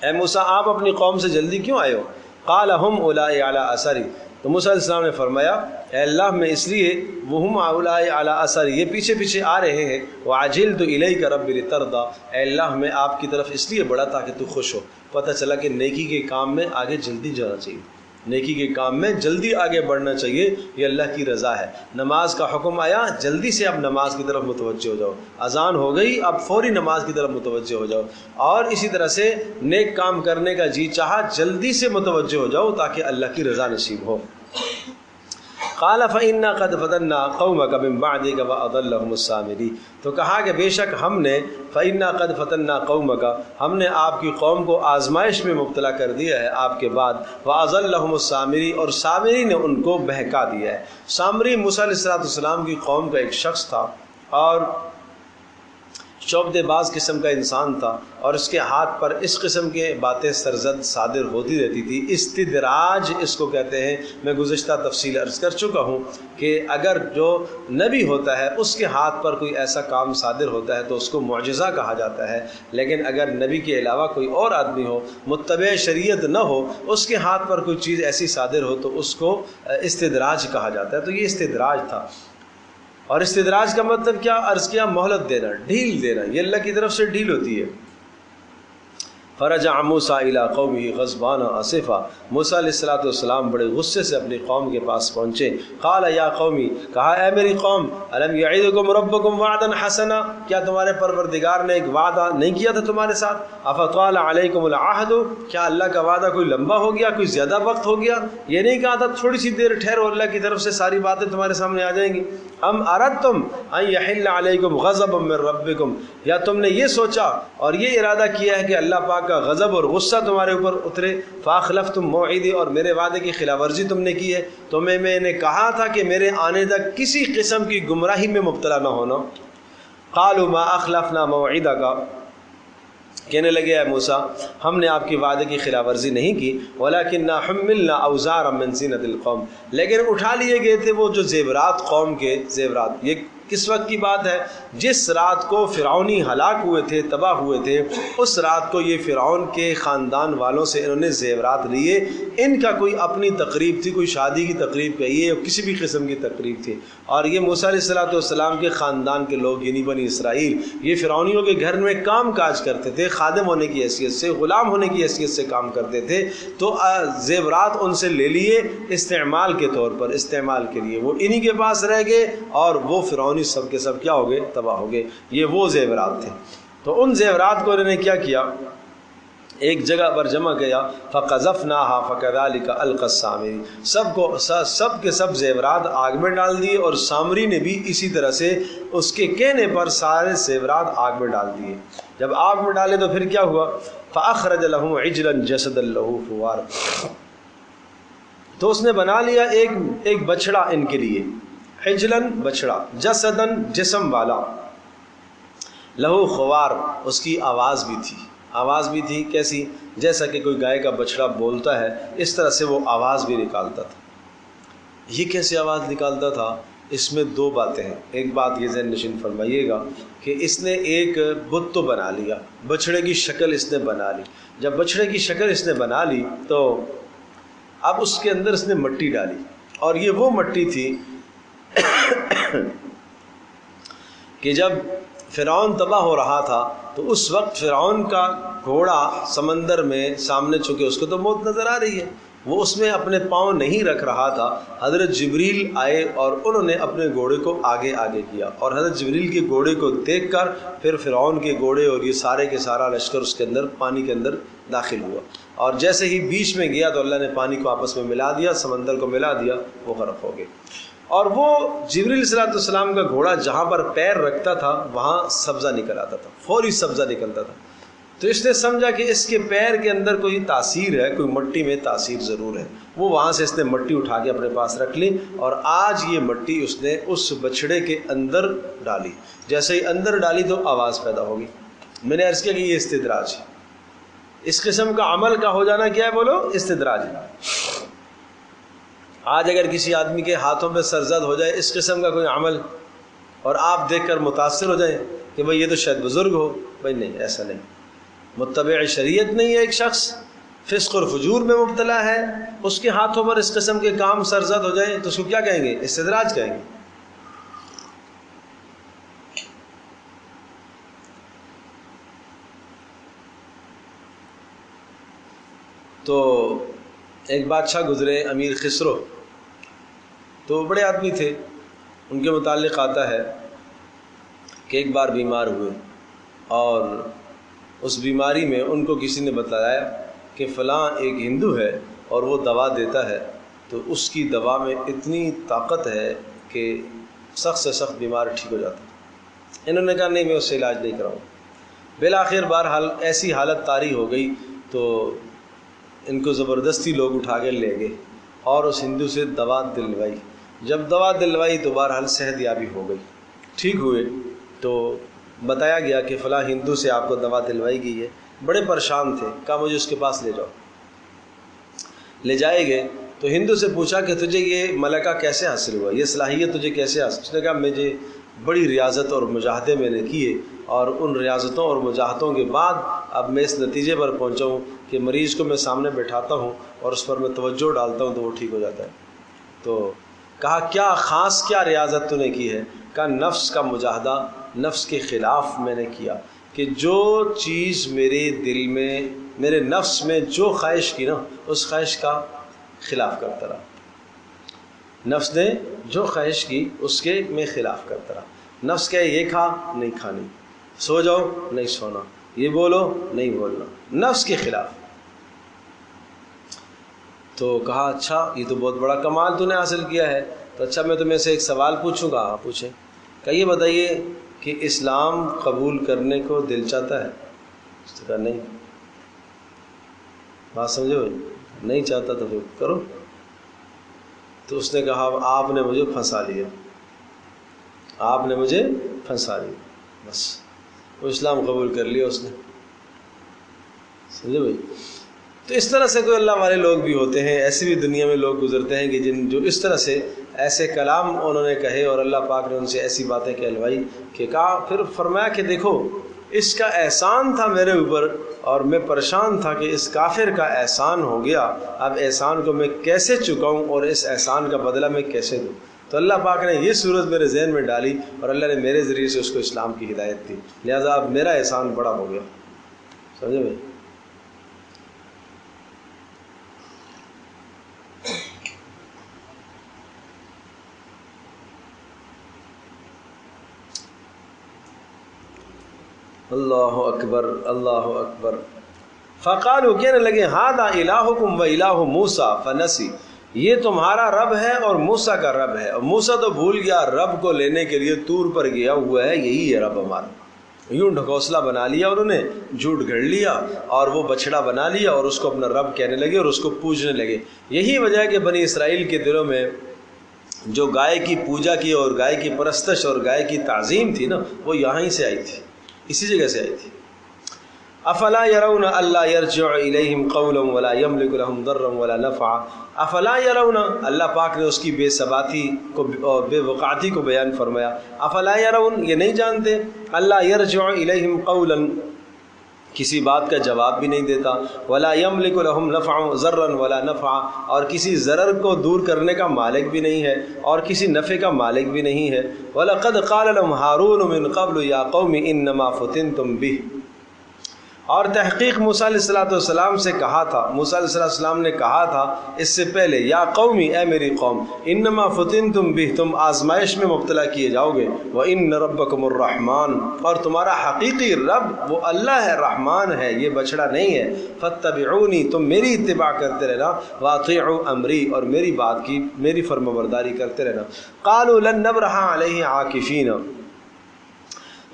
اے موسیٰ آپ اپنی قوم سے جلدی کیوں آئے ہو؟ قال ہم اولائی علی اثری، تو موسیٰ علیہ السلام نے فرمایا اے اللہ میں اس لیے وہ ہم اولائی علی اثری، یہ پیچھے پیچھے آ رہے ہیں. وعجلت الیک رب لترضی، اے اللہ میں آپ کی طرف اس لیے بڑھا تاکہ تو خوش ہو. پتہ چلا کہ نیکی کے کام میں آگے جلدی جانا چاہیے، نیکی کے کام میں جلدی آگے بڑھنا چاہیے، یہ اللہ کی رضا ہے. نماز کا حکم آیا، جلدی سے اب نماز کی طرف متوجہ ہو جاؤ. اذان ہو گئی، اب فوری نماز کی طرف متوجہ ہو جاؤ. اور اسی طرح سے نیک کام کرنے کا جی چاہا، جلدی سے متوجہ ہو جاؤ تاکہ اللہ کی رضا نصیب ہو. قال فإنا قد فتنا قومك من بعدك وأضلهم السامري، تو کہا کہ بے شک ہم نے فإنا قد فتنا قومك، ہم نے آپ کی قوم کو آزمائش میں مبتلا کر دیا ہے آپ کے بعد. وأضلهم السامري، اور سامری نے ان کو بہکا دیا ہے. سامری موسیٰ علیہ السلام کی قوم کا ایک شخص تھا اور شعبدے باز قسم کا انسان تھا، اور اس کے ہاتھ پر اس قسم کے باتیں سرزد صادر ہوتی رہتی تھی. استدراج اس کو کہتے ہیں. میں گزشتہ تفصیل عرض کر چکا ہوں کہ اگر جو نبی ہوتا ہے اس کے ہاتھ پر کوئی ایسا کام صادر ہوتا ہے تو اس کو معجزہ کہا جاتا ہے، لیکن اگر نبی کے علاوہ کوئی اور آدمی ہو، متبع شریعت نہ ہو، اس کے ہاتھ پر کوئی چیز ایسی صادر ہو تو اس کو استدراج کہا جاتا ہے. تو یہ استدراج تھا. اور استدراج کا مطلب کیا عرض کیا؟ مہلت دینا، ڈھیل دینا. یہ اللہ کی طرف سے ڈھیل ہوتی ہے. فرجع موسیٰ الی قومہ غضبان آسفا، موسیٰ علیہ السلام بڑے غصے سے اپنی قوم کے پاس پہنچے. قال یا قومی، کہا اے میری قوم، الم یعدکم ربکم وعدا حسنا، کیا تمہارے پروردگار نے ایک وعدہ نہیں کیا تھا تمہارے ساتھ؟ افطال علیکم العہد، کیا اللہ کا وعدہ کوئی لمبا ہو گیا، کوئی زیادہ وقت ہو گیا؟ یہ نہیں کہا تھا تھوڑی سی دیر ٹھہرو، اللہ کی طرف سے ساری باتیں تمہارے سامنے آ جائیں گی؟ ام اردتم ان یحل علیکم غضب من ربکم، یا تم نے یہ سوچا اور یہ ارادہ کیا ہے کہ اللہ پاک کا غضب اور غصہ تمہارے اوپر اترے؟ فاخلفتم موعدی، اور میرے وعدے کی خلاف ورزی تم نے کی ہے. تمہیں میں نے کہا تھا کہ میرے آنے تک کسی قسم کی گمراہی میں مبتلا نہ ہونا. قالوا ما اخلفنا موعدک، کہنے لگے اے موسیٰ ہم نے آپ کی وعدے کی خلاف ورزی نہیں کی. ولکننا حملنا اوزارا من زینت القوم، لیکن اٹھا لیے گئے تھے وہ جو زیورات قوم کے زیورات. یہ کس وقت کی بات ہے؟ جس رات کو فرعونی ہلاک ہوئے تھے، تباہ ہوئے تھے، اس رات کو یہ فرعون کے خاندان والوں سے انہوں نے زیورات لیے. ان کا کوئی اپنی تقریب تھی، کوئی شادی کی تقریب کہیے یا کسی بھی قسم کی تقریب تھی. اور یہ موسیٰ علیہ السلام کے خاندان کے لوگ یعنی بنی اسرائیل، یہ فرعونیوں کے گھر میں کام کاج کرتے تھے، خادم ہونے کی حیثیت سے، غلام ہونے کی حیثیت سے کام کرتے تھے. تو زیورات ان سے لے لیے استعمال کے طور پر، استعمال کے لیے. وہ انہی کے پاس رہ گئے اور وہ فرعون سب کے سب کیا ہو گئے؟ تباہ ہو گئے. یہ وہ زیورات تھے. تو ان زیورات کو انہوں نے کیا کیا؟ ایک جگہ پر جمع کیا. فقذفناها فكذلك القى السامري، سب کے سب زیورات آگ میں ڈال دیے، اور سامری نے بھی اسی طرح سے اس کے کہنے پر سارے زیورات آگ میں ڈال دیے. جب آگ میں ڈالے تو پھر کیا ہوا؟ فاخرج لهم عجلا جسدا له خوار، تو اس نے بنا لیا ایک بچڑا ان کے لیے. حجلن بچڑا، جسدن جسم والا، لہو خوار، اس کی آواز بھی تھی. آواز بھی تھی کیسی؟ جیسا کہ کوئی گائے کا بچڑا بولتا ہے اس طرح سے وہ آواز بھی نکالتا تھا. یہ کیسے آواز نکالتا تھا؟ اس میں دو باتیں ہیں. ایک بات یہ ذہن نشین فرمائیے گا کہ اس نے ایک بت تو بنا لیا، بچڑے کی شکل اس نے بنا لی. جب بچڑے کی شکل اس نے بنا لی تو اب اس کے اندر اس نے مٹی ڈالی، اور یہ وہ مٹی تھی کہ جب فرعون تباہ ہو رہا تھا تو اس وقت فرعون کا گھوڑا سمندر میں سامنے، چونکہ اس کو تو موت نظر آ رہی ہے، وہ اس میں اپنے پاؤں نہیں رکھ رہا تھا. حضرت جبریل آئے اور انہوں نے اپنے گھوڑے کو آگے آگے کیا، اور حضرت جبریل کے گھوڑے کو دیکھ کر پھر فرعون کے گھوڑے اور یہ سارے کے سارا لشکر اس کے اندر پانی کے اندر داخل ہوا. اور جیسے ہی بیچ میں گیا تو اللہ نے پانی کو آپس میں ملا دیا، سمندر کو ملا دیا، وہ غرق ہو گئے. اور وہ جبریل صلی اللہ علیہ وسلم کا گھوڑا جہاں پر پیر رکھتا تھا وہاں سبزہ نکل آتا تھا، فوری سبزہ نکلتا تھا. تو اس نے سمجھا کہ اس کے پیر کے اندر کوئی تاثیر ہے، کوئی مٹی میں تاثیر ضرور ہے. وہ وہاں سے اس نے مٹی اٹھا کے اپنے پاس رکھ لی اور آج یہ مٹی اس نے اس بچھڑے کے اندر ڈالی. جیسے ہی اندر ڈالی تو آواز پیدا ہوگی. میں نے عرض کیا کہ یہ استدراج ہے. اس قسم کا عمل کا ہو جانا کیا ہے بولو؟ استدراج ہے. آج اگر کسی آدمی کے ہاتھوں میں سرزد ہو جائے اس قسم کا کوئی عمل اور آپ دیکھ کر متاثر ہو جائیں کہ بھئی یہ تو شاید بزرگ ہو، بھئی نہیں، ایسا نہیں. متبع شریعت نہیں ہے ایک شخص، فسق اور فجور میں مبتلا ہے، اس کے ہاتھوں پر اس قسم کے کام سرزد ہو جائیں تو اس کو کیا کہیں گے؟ استدراج کہیں گے. تو ایک بادشاہ گزرے، امیر خسرو، تو بڑے آدمی تھے. ان کے متعلق آتا ہے کہ ایک بار بیمار ہوئے اور اس بیماری میں ان کو کسی نے بتایا کہ فلاں ایک ہندو ہے اور وہ دوا دیتا ہے، تو اس کی دوا میں اتنی طاقت ہے کہ سخت سے سخت بیمار ٹھیک ہو جاتا. انہوں نے کہا نہیں، میں اس سے علاج نہیں کراؤں. بالآخر بہرحال ایسی حالت طاری ہو گئی تو ان کو زبردستی لوگ اٹھا کے لے گئے اور اس ہندو سے دوا دلوائی. جب دوا دلوائی تو بہرحال صحت یابی ہو گئی، ٹھیک ہوئے. تو بتایا گیا کہ فلاں ہندو سے آپ کو دوا دلوائی گئی ہے. بڑے پریشان تھے، کہا مجھے اس کے پاس لے جاؤ. لے جائے گئے تو ہندو سے پوچھا کہ تجھے یہ ملکہ کیسے حاصل ہوا، یہ صلاحیت تجھے کیسے حاصل؟ اس نے کہا مجھے بڑی ریاضت اور مجاہدے میں نے کیے اور ان ریاضتوں اور مجاہدوں کے بعد اب میں اس نتیجے پر پہنچا ہوں کہ مریض کو میں سامنے بٹھاتا ہوں اور اس پر میں توجہ ڈالتا ہوں تو وہ ٹھیک ہو جاتا ہے. تو کہا کیا خاص کیا ریاضت تو نے کی ہے؟ کہا نفس کا مجاہدہ، نفس کے خلاف میں نے کیا کہ جو چیز میرے دل میں، میرے نفس میں جو خواہش کی نا اس خواہش کا خلاف کرتا رہا. نفس نے جو خواہش کی اس کے میں خلاف کرتا رہا. نفس کہے یہ کھا، نہیں کھانی، سو جاؤ، نہیں سونا، یہ بولو، نہیں بولنا، نفس کے خلاف. تو کہا اچھا یہ تو بہت بڑا کمال تو نے حاصل کیا ہے. تو اچھا میں تمہیں سے ایک سوال پوچھوں گا. آپ پوچھیں. کہ یہ بتائیے کہ اسلام قبول کرنے کو دل چاہتا ہے؟ اس نے کہا نہیں. بات سمجھو بھائی، نہیں چاہتا تو پھر کرو. تو اس نے کہا آپ نے مجھے پھنسا لیا، آپ نے مجھے پھنسا لیا. بس وہ اسلام قبول کر لیا اس نے. سمجھے بھائی؟ تو اس طرح سے کوئی اللہ والے لوگ بھی ہوتے ہیں، ایسے بھی دنیا میں لوگ گزرتے ہیں کہ جو اس طرح سے ایسے کلام انہوں نے کہے اور اللہ پاک نے ان سے ایسی باتیں کہلوائی کہ کہا. پھر فرمایا کہ دیکھو اس کا احسان تھا میرے اوپر اور میں پریشان تھا کہ اس کافر کا احسان ہو گیا، اب احسان کو میں کیسے چکاؤں اور اس احسان کا بدلہ میں کیسے دوں. تو اللہ پاک نے یہ صورت میرے ذہن میں ڈالی اور اللہ نے میرے ذریعے سے اس کو اسلام کی ہدایت دی، لہذا اب میرا احسان بڑا ہو گیا. سمجھے بھائی؟ اللہ اکبر، اللہ اکبر. فقالوا، کہنے لگے ھذا الہکم و الہ موسیٰ فنسی، یہ تمہارا رب ہے اور موسیٰ کا رب ہے. اور موسیٰ تو بھول گیا، رب کو لینے کے لیے طور پر گیا ہوا ہے، یہی ہے رب ہمارا. یوں ڈھکوسلا بنا لیا انہوں نے، جھوٹ گھڑ لیا اور وہ بچڑا بنا لیا اور اس کو اپنا رب کہنے لگے اور اس کو پوجنے لگے. یہی وجہ ہے کہ بنی اسرائیل کے دلوں میں جو گائے کی پوجا کی اور گائے کی پرستش اور گائے کی تعظیم تھی نا، وہ یہاں ہی سے آئی تھی، اسی جگہ سے آئی تھی. افلا يرون الا يرجع اليهم قولا ولا يملك لهم ضرا ولا نفعا. افلا يرون، اللہ پاک نے اس کی بے ثباتی کو اور بے وقعتی کو بیان فرمایا. افلا يرون، یہ نہیں جانتے، اللہ يرجع اليهم قولا، کسی بات کا جواب بھی نہیں دیتا، ولا يملك لهم نفعا ضرا ولا نفعا، اور کسی ضرر کو دور کرنے کا مالک بھی نہیں ہے اور کسی نفع کا مالک بھی نہیں ہے. وَلَقَدْ قَالَ لَهُمْ هَارُونُ مِنْ قَبْلُ يَا قَوْمِ إِنَّمَا فُتِنْتُمْ بِهِ، اور تحقیق موسیٰ علیہ السلام سے کہا تھا، موسیٰ علیہ السلام نے کہا تھا اس سے پہلے، یا قومی، اے میری قوم، انما فتنتم بہ، تم آزمائش میں مبتلا کیے جاؤ گے. وَإِنَّ رَبَّكُمُ الرَّحْمَنُ، اور تمہارا حقیقی رب وہ اللہ ہے، رحمان ہے، یہ بچڑا نہیں ہے. فَاتَّبِعُونِي، تم میری اتباع کرتے رہنا. وَأَطِيعُوا أَمْرِي، اور میری بات کی، میری فرمانبرداری کرتے رہنا. قَالُوا لَن نَّبْرَحَ عَلَيْهِ عَاكِفِينَ،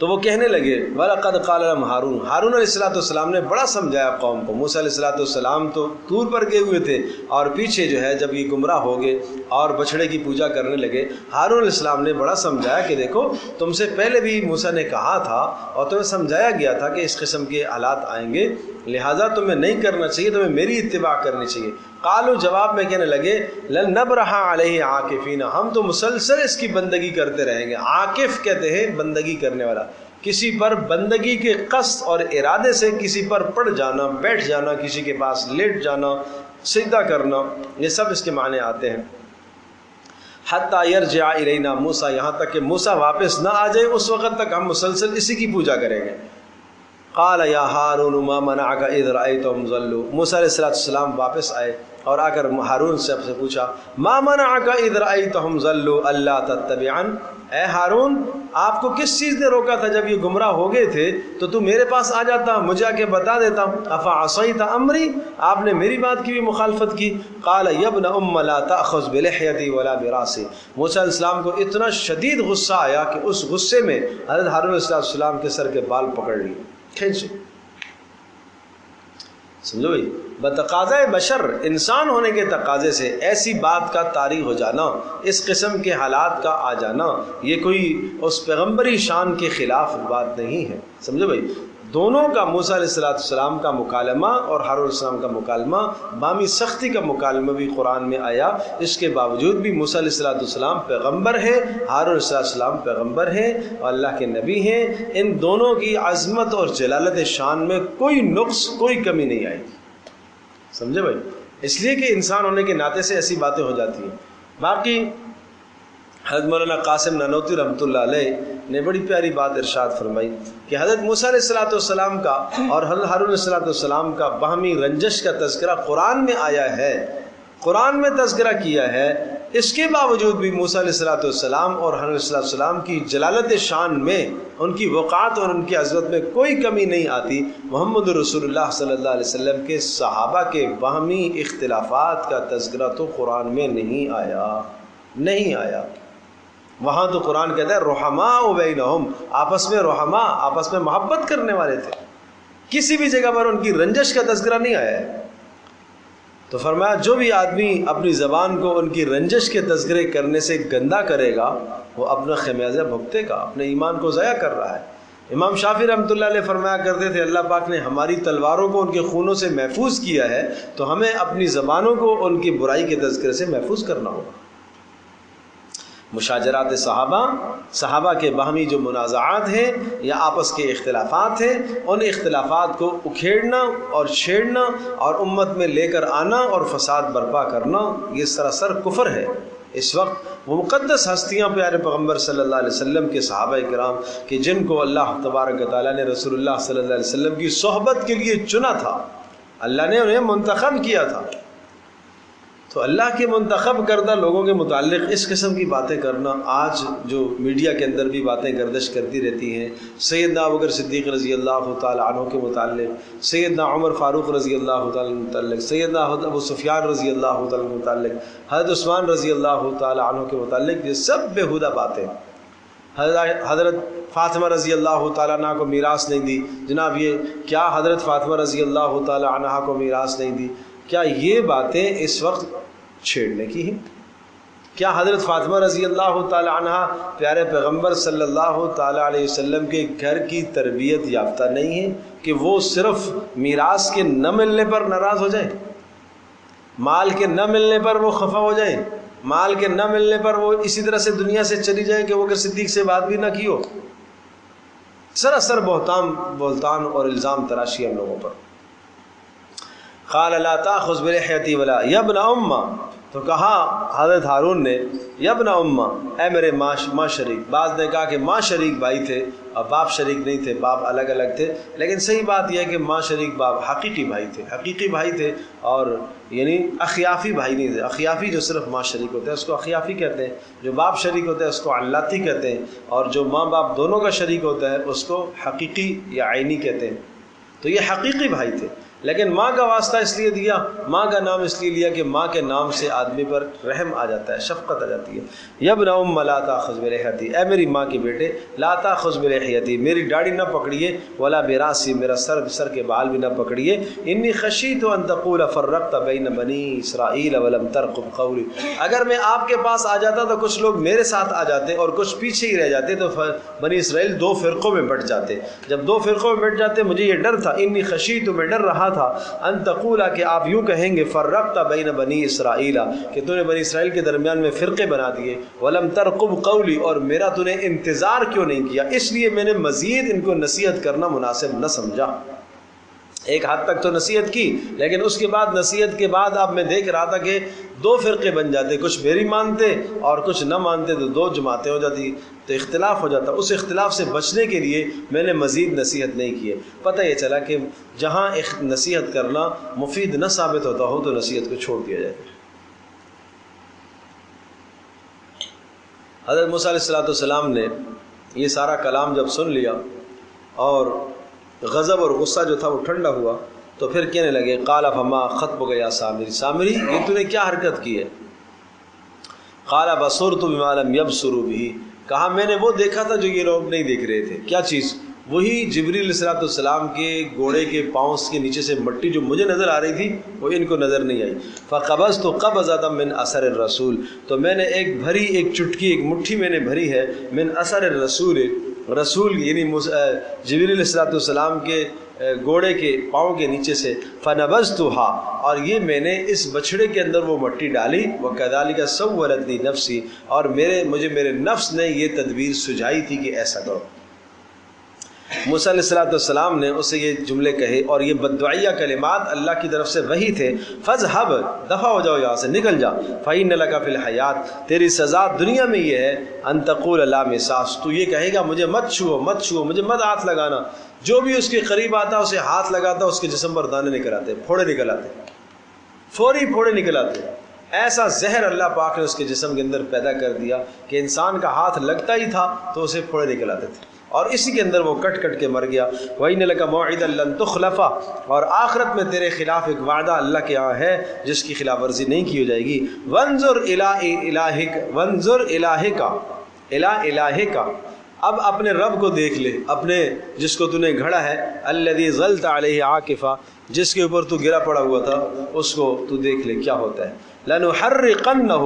تو وہ کہنے لگے وَلَقَدْ قَالَ لَهُمْ هَارُونُ ہارون علیہ السلام نے بڑا سمجھایا قوم کو. موسیٰ علیہ السلام تو طور پر گئے ہوئے تھے اور پیچھے جو ہے جب یہ گمراہ ہو گئے اور بچھڑے کی پوجا کرنے لگے, ہارون علیہ السلام نے بڑا سمجھایا کہ دیکھو تم سے پہلے بھی موسیٰ نے کہا تھا اور تمہیں سمجھایا گیا تھا کہ اس قسم کے حالات آئیں گے, لہٰذا تمہیں نہیں کرنا چاہیے, تمہیں میری اتباع کرنی چاہیے. قالو جواب میں کہنے لگے لن نبرح علیہ عاکفین, ہم تو مسلسل اس کی بندگی کرتے رہیں گے. عاکف کہتے ہیں بندگی کرنے والا, کسی پر بندگی کے قصد اور ارادے سے کسی پر پڑ جانا, بیٹھ جانا, کسی کے پاس لیٹ جانا, سجدہ کرنا, یہ سب اس کے معنی آتے ہیں. حتی یرجع الینا موسیٰ, یہاں تک کہ موسیٰ واپس نہ آ جائے اس وقت تک ہم مسلسل اسی کی پوجا کریں گے. قال یا ہارون ما منعک اذ رأیتہم ضلوا, موسیٰ علیہ السلام واپس آئے اور آ کر ہارون سے پوچھا ما منعک اذ رأیتہم ضلوا الا تتبعن, اے ہارون آپ کو کس چیز نے روکا تھا جب یہ گمراہ ہو گئے تھے تو میرے پاس آ جاتا, مجھے آ کے بتا دیتا. افعصیت امری, آپ نے میری بات کی بھی مخالفت کی. قال یا ابن ام لا تأخذ بلحیتی ولا براسی, موسیٰ علیہ السلام کو اتنا شدید غصہ آیا کہ اس غصے میں حضرت ہارون علیہ السلام کے سر کے بال پکڑ لیے, کھینچے. سمجھو بھائی, بتقاضۂ بشر, انسان ہونے کے تقاضے سے ایسی بات کا طاری ہو جانا, اس قسم کے حالات کا آ جانا, یہ کوئی اس پیغمبری شان کے خلاف بات نہیں ہے. سمجھو بھائی, دونوں کا موسیٰ علیہ السلام کا مکالمہ اور ہارون علیہ السلام کا مکالمہ بامی سختی کا مکالمہ بھی قرآن میں آیا. اس کے باوجود بھی موسیٰ علیہ السلام پیغمبر ہیں, ہارون علیہ السلام پیغمبر ہیں اور اللہ کے نبی ہیں. ان دونوں کی عظمت اور جلالت شان میں کوئی نقص, کوئی کمی نہیں آئی. سمجھے بھائی, اس لیے کہ انسان ہونے کے ناطے سے ایسی باتیں ہو جاتی ہیں. باقی حضرت مولانا قاسم نانوتوی رحمۃ اللہ علیہ نے بڑی پیاری بات ارشاد فرمائی کہ حضرت موسیٰ علیہ السلام کا اور حضرت ہارون علیہ السلام کا باہمی رنجش کا تذکرہ قرآن میں آیا ہے, قرآن میں تذکرہ کیا ہے. اس کے باوجود بھی موسیٰ علیہ السلام اور ہارون علیہ السلام کی جلالت شان میں, ان کی وقعت اور ان کی عظمت میں کوئی کمی نہیں آتی. محمد رسول اللہ صلی اللہ علیہ وسلم کے صحابہ کے باہمی اختلافات کا تذکرہ تو قرآن میں نہیں آیا, نہیں آیا. وہاں تو قرآن کہتا ہے رحماء بینہم, آپس میں رحماء, آپس میں محبت کرنے والے تھے. کسی بھی جگہ پر ان کی رنجش کا تذکرہ نہیں آیا ہے. تو فرمایا جو بھی آدمی اپنی زبان کو ان کی رنجش کے تذکرے کرنے سے گندا کرے گا وہ اپنا خمیازہ بھگتے گا, اپنے ایمان کو ضائع کر رہا ہے. امام شافعی رحمۃ اللہ علیہ فرمایا کرتے تھے اللہ پاک نے ہماری تلواروں کو ان کے خونوں سے محفوظ کیا ہے تو ہمیں اپنی زبانوں کو ان کی برائی کے تذکرے سے محفوظ کرنا ہوگا. مشاجرات صحابہ کے باہمی جو منازعات ہیں یا آپس کے اختلافات ہیں, ان اختلافات کو اکھیڑنا اور چھیڑنا اور امت میں لے کر آنا اور فساد برپا کرنا, یہ سراسر کفر ہے. اس وقت وہ مقدس ہستیاں پیارے پیغمبر صلی اللہ علیہ وسلم کے صحابہ کرام کہ جن کو اللہ تبارک تعالیٰ نے رسول اللہ صلی اللہ علیہ وسلم کی صحبت کے لیے چنا تھا, اللہ نے انہیں منتخب کیا تھا, تو اللہ کے منتخب کردہ لوگوں کے متعلق اس قسم کی باتیں کرنا آج جو میڈیا کے اندر بھی باتیں گردش کرتی رہتی ہیں, سیدنا ابوبکر صدیق رضی اللہ تعالی عنہ کے متعلق, سیدنا عمر فاروق رضی اللہ تعالی عنہ کے متعلق, سیدنا ابو سفیان رضی اللہ تعالی عنہ کے متعلق, حضرت عثمان رضی اللہ تعالی عنہ کے متعلق, یہ سب بیہودہ باتیں. حضرت فاطمہ رضی اللہ تعالیٰ عنہ کو میراث نہیں دی, جناب یہ کیا حضرت فاطمہ رضی اللہ تعالیٰ عنہ کو میراث نہیں دی, کیا یہ باتیں اس وقت چھیڑنے کی ہیں؟ کیا حضرت فاطمہ رضی اللہ تعالی عنہ پیارے پیغمبر صلی اللہ تعالی علیہ وسلم کے گھر کی تربیت یافتہ نہیں ہیں کہ وہ صرف میراث کے نہ ملنے پر ناراض ہو جائیں, مال کے نہ ملنے پر وہ خفا ہو جائیں, مال کے نہ ملنے پر وہ اسی طرح سے دنیا سے چلی جائیں کہ وہ اگر صدیق سے بات بھی نہ کی ہو؟ سراسر بہتان اور الزام تراشی ہم لوگوں پر. قال لا تاخذ بلحیتی ولا یا ابن امہ, تو کہا حضرت ہارون نے یا ابن امہ, اے میرے ماں شریک. بعض نے کہا کہ ماں شریک بھائی تھے اور باپ شریک نہیں تھے, باپ الگ الگ تھے, لیکن صحیح بات یہ ہے کہ ماں شریک باپ حقیقی بھائی تھے, حقیقی بھائی تھے, اور یعنی اخیافی بھائی نہیں تھے. اخیافی جو صرف ماں شریک ہوتے ہیں اس کو اخیافی کہتے ہیں, جو باپ شریک ہوتا ہے اس کو علاتی کہتے ہیں, اور جو ماں باپ دونوں کا شریک ہوتا ہے اس کو حقیقی یا عینی کہتے ہیں. تو یہ حقیقی بھائی تھے, لیکن ماں کا واسطہ اس لیے دیا، ماں کا نام اس لیے لیا کہ ماں کے نام سے آدمی پر رحم آ جاتا ہے، شفقت آ جاتی ہے۔ یبن ام لا تاخذ بلحیتی، اے میری ماں کے بیٹے، لا تاخذ بلحیتی، میری داڑھی نہ پکڑیے، ولا براسی، میرا سر کے بال بھی نہ پکڑیے، انی خشیت ان تقول فرقت بین بنی اسرائیل ولم ترقب قولی، اگر میں آپ کے پاس آ جاتا تو کچھ لوگ میرے ساتھ آ جاتے اور کچھ پیچھے ہی رہ جاتے، تو بنی اسرائیل دو فرقوں میں بٹ جاتے۔ جب دو فرقوں میں بٹ جاتے مجھے یہ ڈر تھا، انی خشیت، میں ڈر رہا تھا، ان تقولا، کہ آپ یوں کہیں گے، فرقت بین بنی اسرائیل، کہ تو نے بنی اسرائیل کے درمیان میں فرقے بنا دیے، ولم ترقب قولی، اور میرا تو نے انتظار کیوں نہیں کیا، اس لیے میں نے مزید ان کو نصیحت کرنا مناسب نہ سمجھا۔ ایک حد تک تو نصیحت کی، لیکن اس کے بعد نصیحت کے بعد اب میں دیکھ رہا تھا کہ دو فرقے بن جاتے، کچھ میری مانتے اور کچھ نہ مانتے، تو دو جماعتیں ہو جاتی، تو اختلاف ہو جاتا۔ اس اختلاف سے بچنے کے لیے میں نے مزید نصیحت نہیں کی ہے۔ پتہ یہ چلا کہ جہاں نصیحت کرنا مفید نہ ثابت ہوتا ہو تو نصیحت کو چھوڑ دیا جائے۔ حضرت موسیٰ علیہ السلام نے یہ سارا کلام جب سن لیا اور غضب اور غصہ جو تھا وہ ٹھنڈا ہوا، تو پھر کہنے لگے، قال فما خطبک یا سامری، سامری یہ تو نے کیا حرکت کی ہے؟ قال بصرت بما لم يبصروا به، کہا میں نے وہ دیکھا تھا جو یہ لوگ نہیں دیکھ رہے تھے۔ کیا چیز؟ وہی جبریل علیہ السلام کے گھوڑے کے پاؤں کے نیچے سے مٹی جو مجھے نظر آ رہی تھی وہ ان کو نظر نہیں آئی۔ فقبضت قبضۃ من اثر الرسول، تو میں نے ایک بھری، ایک چٹکی، ایک مٹھی میں نے بھری ہے، من اثر الرسول، رسول یعنی جبریل علیہ السلام کے گھوڑے کے پاؤں کے نیچے سے، فنبذتها، اور یہ میں نے اس بچھڑے کے اندر وہ مٹی ڈالی، وکذالک سولت لی نفسی، اور مجھے میرے نفس نے یہ تدبیر سجھائی تھی کہ ایسا کرو۔ موسیٰ علیہ السلام نے اسے یہ جملے کہے اور یہ بددعائیہ کلمات اللہ کی طرف سے وحی تھے۔ فاذهب، دفع ہو جاؤ یہاں سے، نکل جا، فإن لك فی الحیات، تیری سزا دنیا میں یہ ہے، ان تقول لا مساس، تو یہ کہے گا مجھے مت چھوؤ، مت چھوؤ، مجھے مت ہاتھ لگانا۔ جو بھی اس کے قریب آتا اسے ہاتھ لگاتا، اس کے جسم پر دانے نکل آتے، پھوڑے نکل آتے، فوری پھوڑے نکل آتے۔ ایسا زہر اللہ پاک نے اس کے جسم کے اندر پیدا کر دیا کہ انسان کا ہاتھ لگتا ہی تھا تو اسے پھوڑے نکل آتے تھے، اور اسی کے اندر وہ کٹ کٹ کے مر گیا۔ وَإِنَّ لَكَ مَوْعِدًا لَن تُخْلَفَ، اور آخرت میں تیرے خلاف ایک وعدہ اللہ کے یہاں ہے جس کی خلاف ورزی نہیں کی ہو جائے گی۔ وَانظُرْ إِلَىٰ إِلَٰهِكَ، وَانظُرْ إِلَٰهِكَ، إِلَىٰ إِلَٰهِكَ، اب اپنے رب کو دیکھ لے، اپنے جس کو تو نے گھڑا ہے، الذی ظلت علیہ عاکفا، جس کے اوپر تو گرا پڑا ہوا تھا، اس کو تو دیکھ لے کیا ہوتا ہے۔ لنحرقنہ،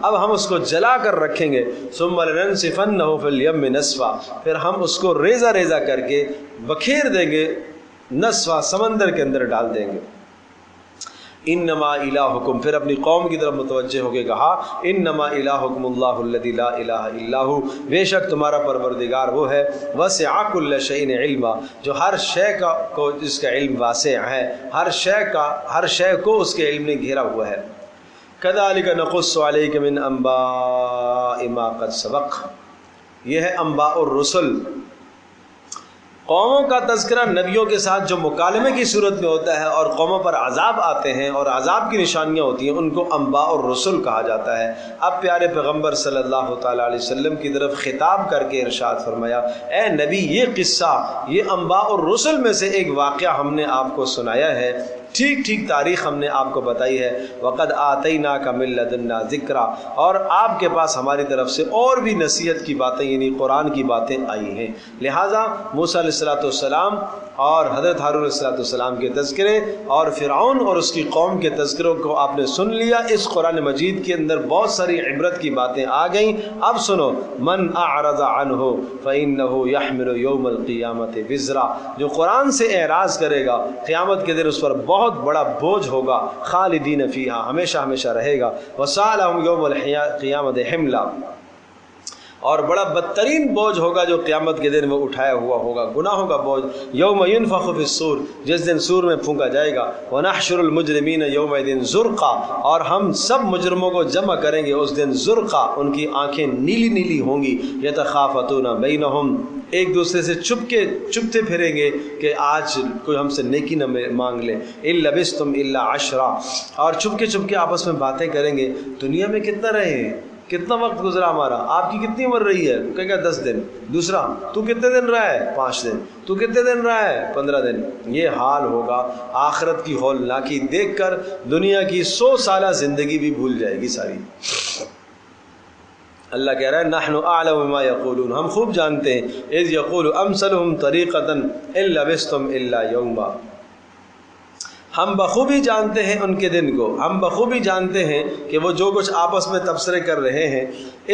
اب ہم اس کو جلا کر رکھیں گے، ثم لننسفنہ فی الیم نسفا، پھر ہم اس کو ریزہ ریزہ کر کے بکھیر دیں گے، نسفا، سمندر کے اندر ڈال دیں گے۔ انما الہکم، پھر اپنی قوم کی طرف متوجہ ہو کے کہا، انما الہکم اللہ الذی لا الہ الا ھو، بے شک تمہارا پروردگار وہ ہے، وسع کل شیء علما، جو ہر شے کو جس کا علم واسع ہے، ہر شے کو اس کے علم نے گھیرا ہوا ہے۔ کذالک نقص علیک من انباء ما قد سبق، یہ ہے انباء الرسل، قوموں کا تذکرہ نبیوں کے ساتھ جو مکالمے کی صورت میں ہوتا ہے اور قوموں پر عذاب آتے ہیں اور عذاب کی نشانیاں ہوتی ہیں، ان کو انباء الرسل کہا جاتا ہے۔ اب پیارے پیغمبر صلی اللہ تعالیٰ علیہ وسلم کی طرف خطاب کر کے ارشاد فرمایا، اے نبی، یہ قصہ، یہ انباء الرسل میں سے ایک واقعہ ہم نے آپ کو سنایا ہے، ٹھیک ٹھیک تاریخ ہم نے آپ کو بتائی ہے۔ وقد آتیناک من لدنا ذکرا، اور آپ کے پاس ہماری طرف سے اور بھی نصیحت کی باتیں یعنی قرآن کی باتیں آئی ہیں۔ لہٰذا موسیٰ علیہ السلام اور حضرت ہارون علیہ السلام کے تذکرے اور فرعون اور اس کی قوم کے تذکروں کو آپ نے سن لیا۔ اس قرآن مجید کے اندر بہت ساری عبرت کی باتیں آ گئیں۔ اب سنو، من اعرض عنہ فإنہ یحمل یوم القیامت وزرا، جو قرآن سے اعراض کرے گا قیامت کے دن اس پر بہت بڑا بوجھ ہوگا، خالدین فیہا، ہمیشہ ہمیشہ رہے گا، وسالہم یوم القیامت حملا، اور بڑا بدترین بوجھ ہوگا جو قیامت کے دن وہ اٹھایا ہوا ہوگا، گناہوں کا بوجھ۔ یوم ینفخ فی الصور، جس دن سور میں پھونکا جائے گا، ونحشر المجرمین یومئذ زرقا، اور ہم سب مجرموں کو جمع کریں گے اس دن زرقا، ان کی آنکھیں نیلی نیلی ہوں گی، یتخافتون بینہم، ایک دوسرے سے چپتے پھریں گے کہ آج کوئی ہم سے نیکی نہ مانگ لے، ان لبثتم الا عشرا، اور چپکے آپس میں باتیں کریں گے، دنیا میں کتنا رہے ہیں، کتنا وقت گزرا ہمارا، آپ کی کتنی عمر رہی ہے؟ کہے گا 10 دن. دوسرا تو کتنے دن رہا ہے؟ 5 دن. تو کتنے دن رہا ہے؟ 15 دن. یہ حال ہوگا. آخرت کی ہولناکی دیکھ کر دنیا کی 100 سالہ زندگی بھی بھول جائے گی ساری. اللہ کہہ رہا ہے نحن اعلم بما یقولون، ہم خوب جانتے ہیں. اذ یقول امثلهم طریقۃ ان لبثتم الا یوما، ہم بخوبی جانتے ہیں ان کے دن کو، ہم بخوبی جانتے ہیں کہ وہ جو کچھ آپس میں تبصرے کر رہے ہیں.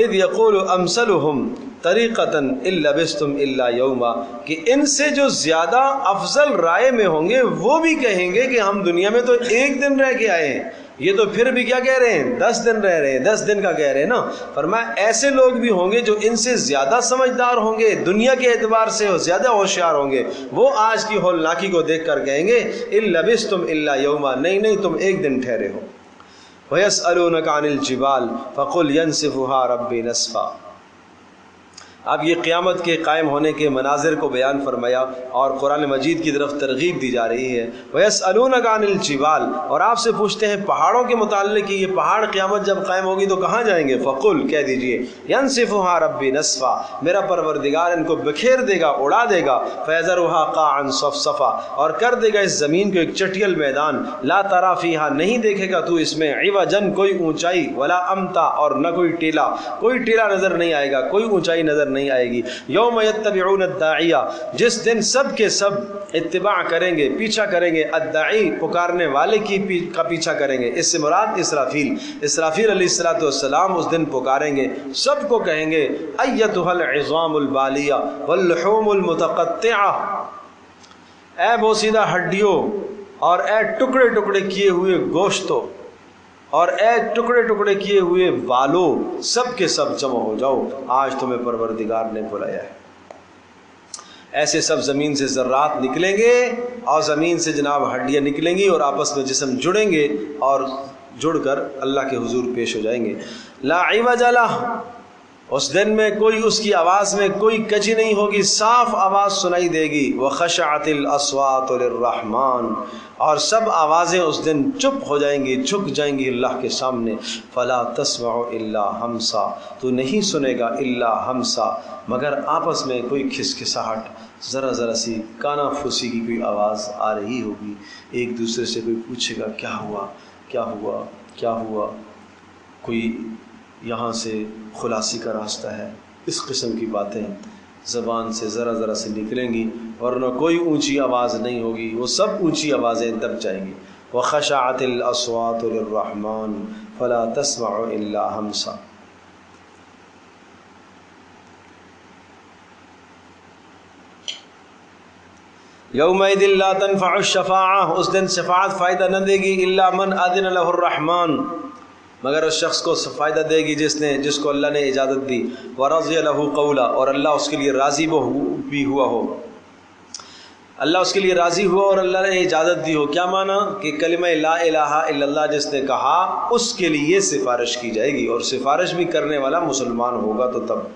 اذ یقول امثلهم طریقۃ ان لبثتم الا یوما، کہ ان سے جو زیادہ افضل رائے میں ہوں گے وہ بھی کہیں گے کہ ہم دنیا میں تو 1 دن رہ کے آئے ہیں، یہ تو پھر بھی کیا کہہ رہے ہیں؟ 10 دن رہ رہے ہیں، 10 دن کا کہہ رہے ہیں نا. فرمایا ایسے لوگ بھی ہوں گے جو ان سے زیادہ سمجھدار ہوں گے، دنیا کے اعتبار سے زیادہ ہوشیار ہوں گے، وہ آج کی ہولناکی کو دیکھ کر کہیں گے ان لبثتم الا یوما، نہیں تم 1 دن ٹھہرے ہو. وَيَسْأَلُونَكَ عَنِ الْجِبَالِ فَقُلْ يَنسِفُهَا رَبِّي نَسْفًا. اب یہ قیامت کے قائم ہونے کے مناظر کو بیان فرمایا اور قرآن مجید کی طرف ترغیب دی جا رہی ہے. وَيَسْأَلُونَكَ عَنِ الْجِبَالِ، اور آپ سے پوچھتے ہیں پہاڑوں کے متعلق کہ یہ پہاڑ قیامت جب قائم ہوگی تو کہاں جائیں گے؟ فَقُلْ، کہہ دیجئے يَنسِفُهَا رَبِّي نَسْفًا، میرا پروردگار ان کو بکھیر دے گا، اڑا دے گا. فَيَذَرُهَا قَاعًا صَفْصَفًا، اور کر دے گا اس زمین کو ایک چٹیل میدان. لَا تَرَىٰ فِيهَا، نہیں دیکھے گا تو اس میں عوجاً کوئی اونچائی، ولا امتا، اور نہ کوئی ٹیلا، کوئی ٹیلا نظر نہیں آئے گا، کوئی اونچائی نظر نہیں آئے گی. یوم یتبعون الداعیہ، جس دن سب کے سب اتباع کریں گے، پیچھا کریں گے، الداعی، پکارنے والے کا پیچھا کریں گے. اس سے مراد اسرافیل علیہ السلام اس دن پکاریں گے، سب کو کہیں گے ایتھا العظام البالیہ واللحوم المتقطعہ، اے بوسیدہ ہڈیوں اور اے ٹکڑے ٹکڑے کیے ہوئے گوشتوں اور اے ٹکڑے ٹکڑے کیے ہوئے بالوں، سب کے سب جمع ہو جاؤ، آج تمہیں پروردگار نے بلایا ہے. ایسے سب زمین سے ذرات نکلیں گے اور زمین سے جناب ہڈیاں نکلیں گی اور آپس میں جسم جڑیں گے اور جڑ کر اللہ کے حضور پیش ہو جائیں گے. لا عوج لہ، اس دن میں کوئی اس کی آواز میں کوئی کجی نہیں ہوگی، صاف آواز سنائی دے گی. وخشعت الاصوات للرحمن، اور سب آوازیں اس دن چپ ہو جائیں گی، جھک جائیں گی اللہ کے سامنے. فلا تسمع الا ہمسا، تو نہیں سنے گا الا ہمسا، مگر آپس میں کوئی کھسکھساہٹ، ذرا سی کانا پھوسی کی کوئی آواز آ رہی ہوگی. ایک دوسرے سے کوئی پوچھے گا کیا ہوا کیا ہوا کیا ہوا، کوئی یہاں سے خلاصی کا راستہ ہے. اس قسم کی باتیں زبان سے ذرا سے نکلیں گی، ورنہ کوئی اونچی آواز نہیں ہوگی، وہ سب اونچی آوازیں دب جائیں گی. وخشعت الاصوات للرحمن فلا تسمع الا ہمسا. یومئذ لا تنفع الشفاعہ، اس دن شفاعت فائدہ نہ دے گی الا من اذن له الرحمن، مگر اس شخص کو فائدہ دے گی جس کو اللہ نے اجازت دی. ورضی له قولا، اور اللہ اس کے لیے راضی بھی ہوا ہو، اللہ اس کے لیے راضی ہوا اور اللہ نے اجازت دی ہو. کیا معنی؟ کہ کلمہ لا الہ الا اللہ جس نے کہا اس کے لیے سفارش کی جائے گی، اور سفارش بھی کرنے والا مسلمان ہوگا تو تب.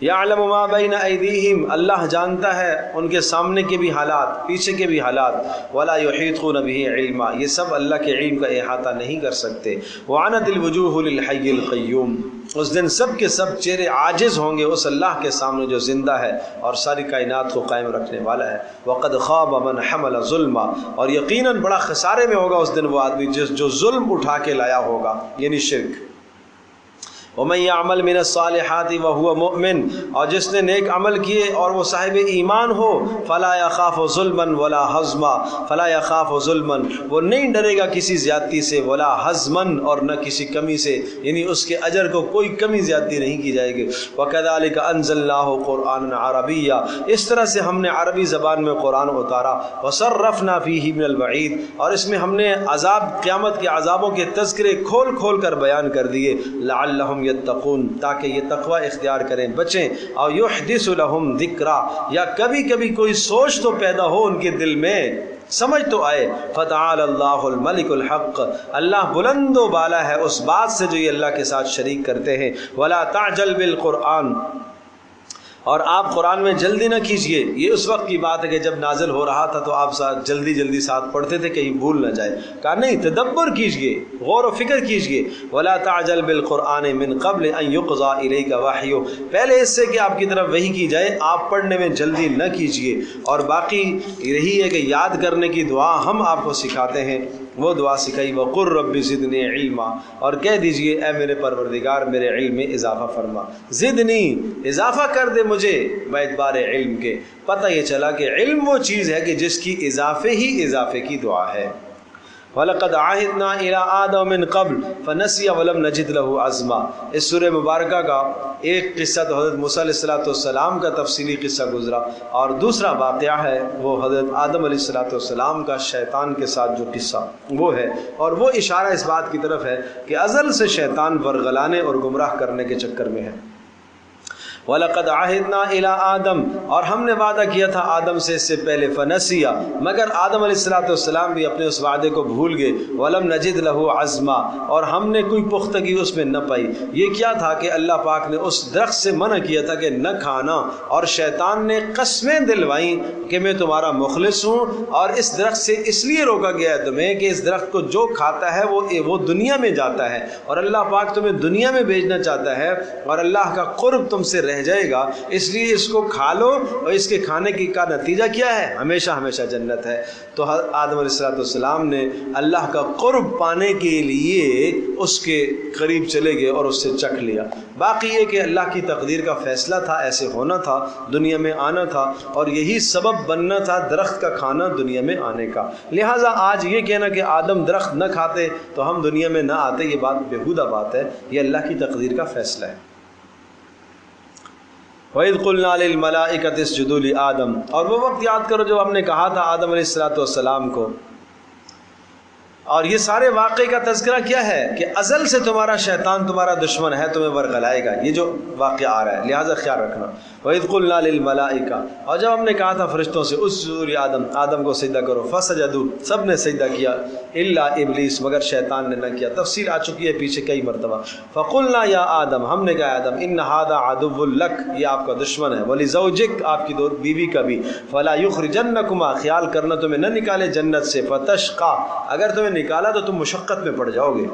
یعلم ما بین ایدیہم، اللہ جانتا ہے ان کے سامنے کے بھی حالات، پیچھے کے بھی حالات. ولا یحیطون بہ علما، یہ سب اللہ کے علم کا احاطہ نہیں کر سکتے. وعنت الوجوہ للحی القیوم، اس دن سب کے سب چہرے عاجز ہوں گے اس اللہ کے سامنے جو زندہ ہے اور ساری کائنات کو قائم رکھنے والا ہے. وقد خاب من حمل ظلما، اور یقیناً بڑا خسارے میں ہوگا اس دن وہ آدمی جو ظلم اٹھا کے لایا ہوگا، یعنی شرک. وَمَن يَعْمَلْ مِنَ الصَّالِحَاتِ وَهُوَ مُؤْمِنٌ، اور جس نے نیک عمل کیے اور وہ صاحب ایمان ہو. فَلَا يَخَافُ ظُلْمًا وَلَا حَظْمًا، فَلَا يَخَافُ ظُلْمًا، وہ نہیں ڈرے گا کسی زیادتی سے، ولا حظمًا، اور نہ کسی کمی سے، یعنی اس کے اجر کو کوئی کمی زیادتی نہیں کی جائے گی. وَكَذَلِكَ أَنزَلْنَاهُ قُرْآنًا عَرَبِيًّا، اس طرح سے ہم نے عربی زبان میں قرآن اتارا. وَصَرَّفْنَا فِيهِ مِنَ الْوَعِيدِ، اور اس میں ہم نے عذاب، قیامت کے عذابوں کے تذکرے کھول کھول کر بیان کر دیے. لَعَلَّهُمْ یتقون، تاکہ یہ تقوی اختیار کریں، بچیں. اور یحدث لهم ذکرا، یا کبھی کبھی کوئی سوچ تو پیدا ہو ان کے دل میں، سمجھ تو آئے. فتعال اللہ الملک الحق، اللہ بلند و بالا ہے اس بات سے جو یہ اللہ کے ساتھ شریک کرتے ہیں. ولا تعجل بالقرآن، اور آپ قرآن میں جلدی نہ کیجئے. یہ اس وقت کی بات ہے کہ جب نازل ہو رہا تھا تو آپ جلدی ساتھ پڑھتے تھے کہیں بھول نہ جائے. کہا نہیں، تدبر کیجئے، غور و فکر کیجئے. ولا تعجل بالقرآن من قبل ان يقضى الیک وحیہ، پہلے اس سے کہ آپ کی طرف وحی کی جائے آپ پڑھنے میں جلدی نہ کیجئے. اور باقی یہی ہے کہ یاد کرنے کی دعا ہم آپ کو سکھاتے ہیں، وہ دعا سکھائی. وقل رب زدنی علما، اور کہہ دیجئے اے میرے پروردگار میرے علم میں اضافہ فرما. زدنی، اضافہ کر دے مجھے باعتبار علم کے. پتہ یہ چلا کہ علم وہ چیز ہے کہ جس کی اضافے کی دعا ہے. وَلَقَدْ عَهِدْنَا إِلَىٰ آدَمَ مِن قَبْلُ فَنَسِيَ وَلَمْ نَجِدْ لَهُ عَزْمًا. اس سورہ مبارکہ کا ایک قصہ تو حضرت موسیٰ علیہ السلام کا تفصیلی قصہ گزرا، اور دوسرا واقعہ ہے وہ حضرت آدم علیہ السلام کا شیطان کے ساتھ جو قصہ وہ ہے. اور وہ اشارہ اس بات کی طرف ہے کہ ازل سے شیطان ورغلانے اور گمراہ کرنے کے چکر میں ہے. وَلَقَدْ عَهِدْنَا إِلَىٰ آدَمَ، اور ہم نے وعدہ کیا تھا آدم سے اس سے پہلے. فَنَسِيَ، مگر آدم علیہ السلام بھی اپنے اس وعدے کو بھول گئے. وَلَمْ نَجِدْ لَهُ عَزْمًا، اور ہم نے کوئی پختگی اس میں نہ پائی. یہ کیا تھا کہ اللہ پاک نے اس درخت سے منع کیا تھا کہ نہ کھانا، اور شیطان نے قسمیں دلوائیں کہ میں تمہارا مخلص ہوں، اور اس درخت سے اس لیے روکا گیا ہے تمہیں کہ اس درخت کو جو کھاتا ہے وہ دنیا میں جاتا ہے، اور اللہ پاک تمہیں دنیا میں بھیجنا چاہتا ہے، اور اللہ کا قرب تم سے رہ جائے گا، اس لیے اس کو کھا لو. اور اس کے کھانے کی کا نتیجہ کیا ہے؟ ہمیشہ جنت ہے. تو آدم علیہ السلام نے اللہ کا قرب پانے کے لیے اس کے قریب چلے گئے اور اس سے چکھ لیا. باقی یہ کہ اللہ کی تقدیر کا فیصلہ تھا، ایسے ہونا تھا، دنیا میں آنا تھا، اور یہی سبب بننا تھا درخت کا کھانا دنیا میں آنے کا. لہٰذا آج یہ کہنا کہ آدم درخت نہ کھاتے تو ہم دنیا میں نہ آتے، یہ بات بیہودہ بات ہے. یہ اللہ کی تقدیر کا فیصلہ ہے. وَإِذْ قُلْنَا لِلْمَلَائِكَةِ اسْجُدُوا لِآدَمَ، اور وہ وقت یاد کرو جب ہم نے کہا تھا آدم علیہ السلام کو. اور یہ سارے واقعے کا تذکرہ کیا ہے کہ ازل سے تمہارا شیطان تمہارا دشمن ہے، تمہیں ورغلائے گا. یہ جو واقعہ آ رہا ہے لہٰذا خیال رکھنا. وَإِذْ قُلْنَا لِلْمَلَائِكَةِ، اور جب ہم نے کہا تھا فرشتوں سے اسجدوا لآدم، آدم کو سجدہ کرو. فسجدوا، سب نے سجدہ کیا، الا ابلیس، مگر شیطان نے نہ کیا. تفصیل آ چکی ہے پیچھے کئی مرتبہ. فقلنا یا آدم، ہم نے کہا آدم، ان ھذا عدو لک، یہ آپ کا دشمن ہے، ولزوجک، آپ کی بیوی کا بھی. فلا یخرجنکما، خیال کرنا تمہیں نہ نکالے جنت سے. فتشقا، اگر تمہیں نکالا تو تم مشقت میں پڑ جاؤ گے.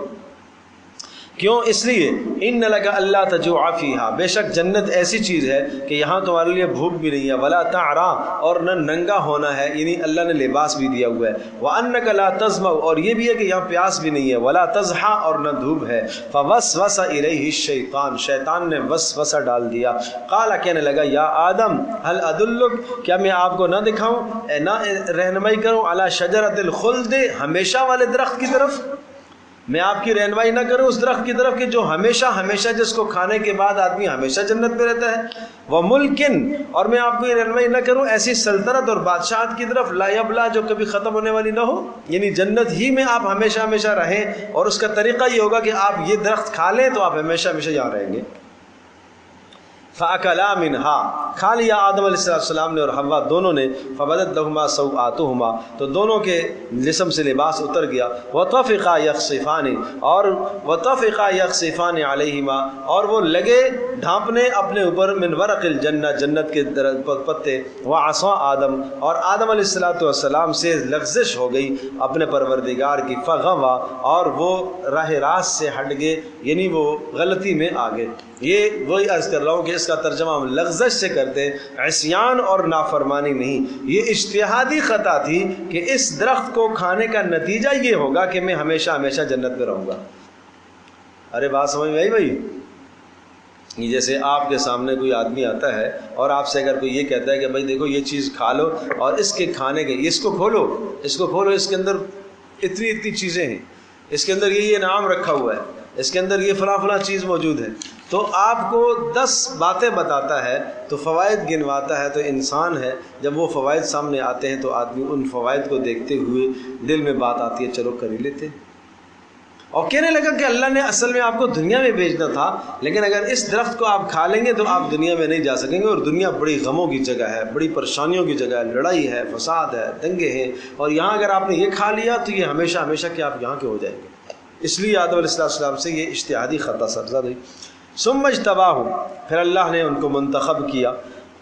کیوں؟ اس لیے ان لک اللہ تجوع فیہا، بے شک جنت ایسی چیز ہے کہ یہاں تمہارے لیے بھوک بھی نہیں ہے. ولا تعرا، اور نہ ننگا ہونا ہے، یعنی اللہ نے لباس بھی دیا ہوا ہے. وانک لا تظمأ، اور یہ بھی ہے کہ یہاں پیاس بھی نہیں ہے. ولا تضحا، اور نہ دھوپ ہے. فوسوس الیہ الشیطان، شیطان نے وسوسہ ڈال دیا. قال، کہنے لگا، یا آدم هل ادلک، کیا میں آپ کو نہ دکھاؤں، نہ رہنمائی کروں، علی شجرۃ الخلد، ہمیشہ والے درخت کی طرف، میں آپ کی رہنمائی نہ کروں اس درخت کی طرف کہ جو ہمیشہ جس کو کھانے کے بعد آدمی ہمیشہ جنت میں رہتا ہے. وملکن، اور میں آپ کی رہنمائی نہ کروں ایسی سلطنت اور بادشاہت کی طرف، لا یبلا، جو کبھی ختم ہونے والی نہ ہو، یعنی جنت ہی میں آپ ہمیشہ رہیں، اور اس کا طریقہ یہ ہوگا کہ آپ یہ درخت کھا لیں تو آپ ہمیشہ یہاں رہیں گے. فَأَكَلَا مِنْهَا، کھا لیا آدم علیہ السلام نے اور حوا دونوں نے. فَبَدَتْ لَهُمَا سَوْآتُهُمَا، تو دونوں کے جسم سے لباس اتر گیا. وَطَفِقَا يَخْصِفَانِ، اور وَطَفِقَا يَخْصِفَانِ عَلَيْهِمَا، اور وہ لگے ڈھانپنے اپنے اوپر، من ورق الجنہ، جنت کے پتے. وَعَصَىٰ آدم، اور آدم علیہ السلام سے لغزش ہو گئی اپنے پروردگار کی. فَغَوَىٰ، اور وہ راہ راست سے ہٹ گئے، یعنی وہ غلطی میں آ گئے. یہ وہی عرض کر رہا ہوں کہ اس کا ترجمہ ہم لغزش سے کرتے ہیں، عصیان اور نافرمانی نہیں. یہ اجتہادی خطا تھی کہ اس درخت کو کھانے کا نتیجہ یہ ہوگا کہ میں ہمیشہ جنت میں رہوں گا. ارے بات سمجھ میں آئی بھائی؟ جیسے آپ کے سامنے کوئی آدمی آتا ہے اور آپ سے اگر کوئی یہ کہتا ہے کہ بھائی دیکھو یہ چیز کھا لو، اور اس کے کھانے کے، اس کو کھولو، اس کے اندر اتنی چیزیں ہیں، اس کے اندر یہ انعام رکھا ہوا ہے، اس کے اندر یہ فلاں چیز موجود ہے، تو آپ کو 10 باتیں بتاتا ہے تو فوائد گنواتا ہے. تو انسان ہے، جب وہ فوائد سامنے آتے ہیں تو آدمی ان فوائد کو دیکھتے ہوئے دل میں بات آتی ہے چلو کر ہی لیتے. اور کہنے لگا کہ اللہ نے اصل میں آپ کو دنیا میں بھیجنا تھا، لیکن اگر اس درخت کو آپ کھا لیں گے تو آپ دنیا میں نہیں جا سکیں گے، اور دنیا بڑی غموں کی جگہ ہے، بڑی پریشانیوں کی جگہ ہے، لڑائی ہے، فساد ہے، دنگے ہیں، اور یہاں اگر آپ نے یہ کھا لیا تو یہ ہمیشہ کہ آپ یہاں کے ہو جائیں گے. اس لیے آدم علیہ السلام سے یہ اجتہادی خطا سرزد ہوئی. ثم اجتباہ، پھر اللہ نے ان کو منتخب کیا.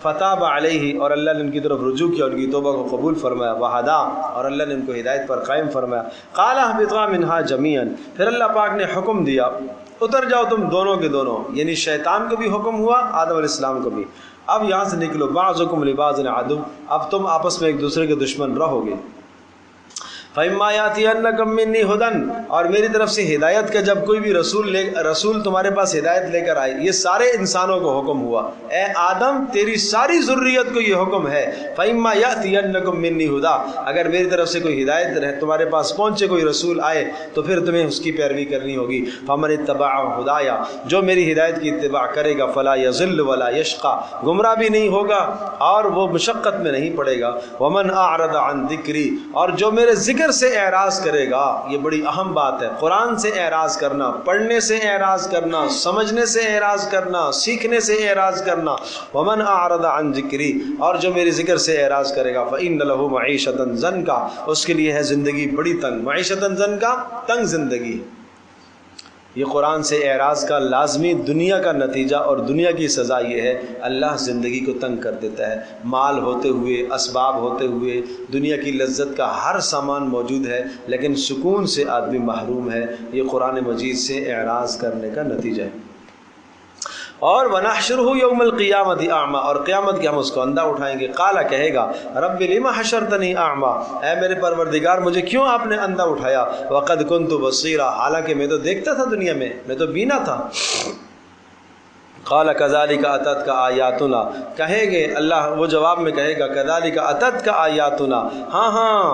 فتاب علیہ، اور اللہ نے ان کی طرف رجوع کیا، ان کی توبہ کو قبول فرمایا، وہدا، اور اللہ نے ان کو ہدایت پر قائم فرمایا۔ قال اہبطا منہا جمیعا، پھر اللہ پاک نے حکم دیا اتر جاؤ تم دونوں کے دونوں، یعنی شیطان کو بھی حکم ہوا، آدم علیہ السلام کو بھی، اب یہاں سے نکلو، بعضکم لبعض عدو، اب تم آپس میں ایک دوسرے کے دشمن رہو گے۔ فَإِمَّا يَأْتِيَنَّكُم مِّنِّي هُدًى، اور میری طرف سے ہدایت کا جب کوئی بھی رسول تمہارے پاس ہدایت لے کر آئے، یہ سارے انسانوں کو حکم ہوا، اے آدم تیری ساری ذریت کو یہ حکم ہے، فَإِمَّا يَأْتِيَنَّكُم مِّنِّي هُدًى، اگر میری طرف سے کوئی ہدایت تمہارے پاس پہنچے، کوئی رسول آئے تو پھر تمہیں اس کی پیروی کرنی ہوگی۔ فَمَنِ اتَّبَعَ هُدَايَ، جو میری ہدایت کی اتباع کرے گا، فَلَا يَضِلُّ وَلَا يَشْقَى، گمراہ بھی نہیں ہوگا اور وہ مشقت میں نہیں پڑے گا۔ وَمَنْ أَعْرَضَ عَنْ ذِكْرِي، اور جو میرے ذکر سے اعراض کرے گا، یہ بڑی اہم بات ہے، قرآن سے اعراض کرنا، پڑھنے سے اعراض کرنا، سمجھنے سے اعراض کرنا، سیکھنے سے اعراض کرنا۔ ومن اعرض عن ذکری، اور جو میری ذکر سے اعراض کرے گا، فإن له معیشۃ ضنکا، اس کے لیے ہے زندگی بڑی تنگ، معیشۃ ضنکا، تنگ زندگی۔ یہ قرآن سے اعراض کا لازمی دنیا کا نتیجہ اور دنیا کی سزا یہ ہے، اللہ زندگی کو تنگ کر دیتا ہے، مال ہوتے ہوئے، اسباب ہوتے ہوئے، دنیا کی لذت کا ہر سامان موجود ہے، لیکن سکون سے آدمی محروم ہے، یہ قرآن مجید سے اعراض کرنے کا نتیجہ ہے۔ اور وَنَحْشُرُهُ يَوْمَ الْقِيَامَةِ أَعْمَى، اور قیامت کے ہم اس کو اندھا اٹھائیں گے۔ قَالَ، کہے گا، رَبِّ لِمَ حَشَرْتَنِي أَعْمَى، اے میرے پروردگار مجھے کیوں آپ نے اندھا اٹھایا، وَقَدْ كُنْتُ بَصِيرًا، حالانکہ میں تو دیکھتا تھا دنیا میں تو بینا تھا۔ قَالَ كَذَلِكَ أَتَتْكَ آيَاتُنَا، کہیں گے اللہ، وہ جواب میں کہے گا، كَذَلِكَ أَتَتْكَ آيَاتُنَا، ہاں ہاں